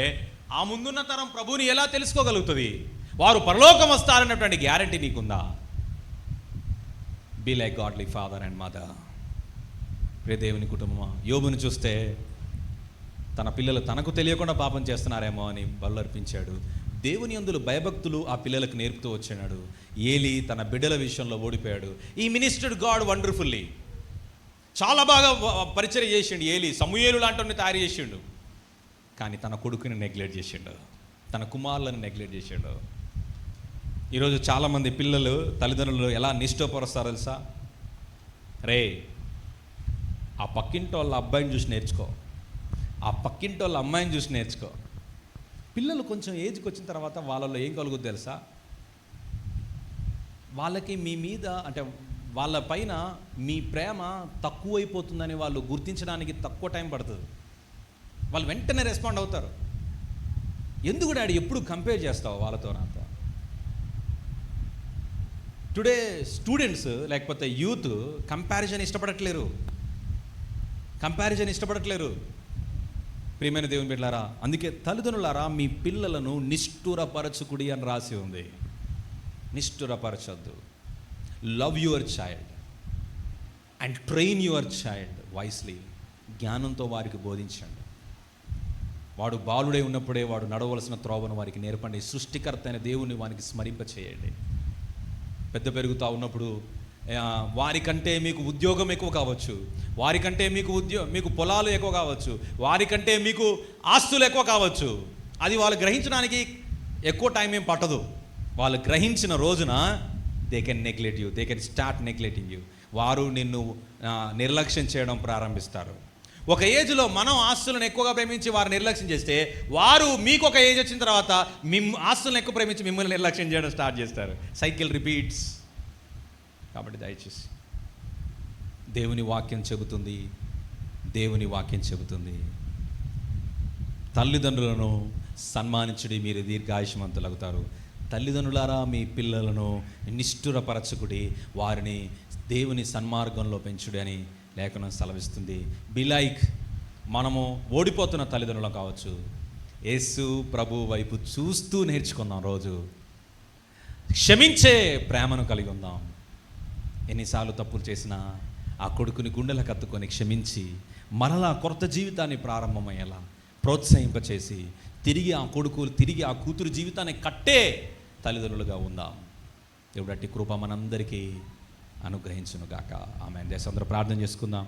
ఆ ముందున్న తరం ప్రభువుని ఎలా తెలుసుకోగలుగుతుంది? వారు పరలోకం వస్తారన్నటువంటి గ్యారంటీ నీకుందా? Be like godly father and mother. ప్రియ దేవుని కుటుంబమా, యోబుని చూస్తే తన పిల్లలు తనకు తెలియకుండా పాపం చేస్తున్నారేమో అని బలులర్పించాడు. దేవుని యందు భయభక్తులు ఆ పిల్లలకు నేర్పుతూ వచ్చాడు. ఏలీ తన బిడ్డల విషయంలో ఓడిపోయాడు. ఈ మినిస్టర్డ్ గాడ్ వండర్ఫుల్లీ, చాలా బాగా పరిచయం చేసిండు. ఏలీ సమూయేలు లాంటి తయారు చేసిండు, కానీ తన కొడుకుని నెగ్లెక్ట్ చేసిండు, తన కుమారులను నెగ్లెక్ట్ చేసిండు. ఈరోజు చాలామంది పిల్లలు తల్లిదండ్రులు ఎలా నిష్ఠపరుస్తారో తెలుసా? రే, ఆ పక్కింటి వాళ్ళ అబ్బాయిని చూసి నేర్చుకో, ఆ పక్కింటి వాళ్ళ అమ్మాయిని చూసి నేర్చుకో. పిల్లలు కొంచెం ఏజ్కి వచ్చిన తర్వాత వాళ్ళలో ఏం కలుగుద్ది తెలుసా? వాళ్ళకి మీ మీద, అంటే వాళ్ళ పైన మీ ప్రేమ తక్కువైపోతుందని వాళ్ళు గుర్తించడానికి తక్కువ టైం పడుతుంది. వాళ్ళు వెంటనే రెస్పాండ్ అవుతారు. ఎందుకు డాడీ ఎప్పుడు కంపేర్ చేస్తావు వాళ్ళతో నాతో? టుడే స్టూడెంట్స్ లేకపోతే యూత్ కంపారిజన్ ఇష్టపడట్లేరు. ప్రియమైన దేవుని బిడ్డలారా, అందుకే తల్లిదండ్రులారా, మీ పిల్లలను నిష్ఠురపరచుకుడి అని రాసి ఉంది. నిష్ఠురపరచొద్దు. Love your child and train your child wisely. జ్ఞానంతో వారికి బోధించండి. వాడు బాలుడై ఉన్నప్పుడే వాడు నడవలసిన త్రోవను వారికి నేర్పండి. సృష్టికర్త అయిన దేవుని వానికి స్మరింప చేయండి. పెద్ద పెరుగుతూ ఉన్నప్పుడు వారికంటే మీకు ఉద్యోగం ఎక్కువ కావచ్చు, వారికంటే మీకు పొలాలు ఎక్కువ కావచ్చు, వారికంటే మీకు ఆస్తులు ఎక్కువ కావచ్చు. అది వాళ్ళు గ్రహించడానికి ఎక్కువ టైం ఏం పట్టదు. వాళ్ళు గ్రహించిన రోజున they can neglect you, they can start neglecting you. వారు నిన్ను నిర్లక్ష్యం చేయడం ప్రారంభిస్తారు. ఒక ఏజ్లో మనం ఆస్తులను ఎక్కువగా ప్రేమించి వారు నిర్లక్ష్యం చేస్తే, వారు మీకు ఒక ఏజ్ వచ్చిన తర్వాత ఆస్తులను ఎక్కువ ప్రేమించి మిమ్మల్ని నిర్లక్ష్యం చేయడం స్టార్ట్ చేస్తారు. Cycle repeats. కాబట్టి దయచేసి దేవుని వాక్యం చెబుతుంది, తల్లిదండ్రులను సన్మానించుడి, మీరు దీర్ఘాయుష్మంతులవుతారు. తల్లిదండ్రులారా, మీ పిల్లలను నిష్ఠురపరచుకుడి, వారిని దేవుని సన్మార్గంలో పెంచుడి అని లేఖనం సెలవిస్తుంది. బి లైక్, మనము ఓడిపోతున్న తల్లిదండ్రులు కావచ్చు, యేసు ప్రభు వైపు చూస్తూ నేర్చుకుందాం. రోజు క్షమించే ప్రేమను కలిగి ఉందాం. ఎన్నిసార్లు తప్పులు చేసినా ఆ కొడుకుని గుండెల కత్తుకొని క్షమించి మరలా కొత్త జీవితాన్ని ప్రారంభమయ్యేలా ప్రోత్సహింపచేసి తిరిగి ఆ కూతురు జీవితాన్ని కట్టే తల్లిదండ్రులుగా ఉందాం. దేవుడు అట్టి కృప మనందరికీ అనుగ్రహించును గాక. ఆమేన్. దేశంలో ప్రార్థన చేసుకుందాం.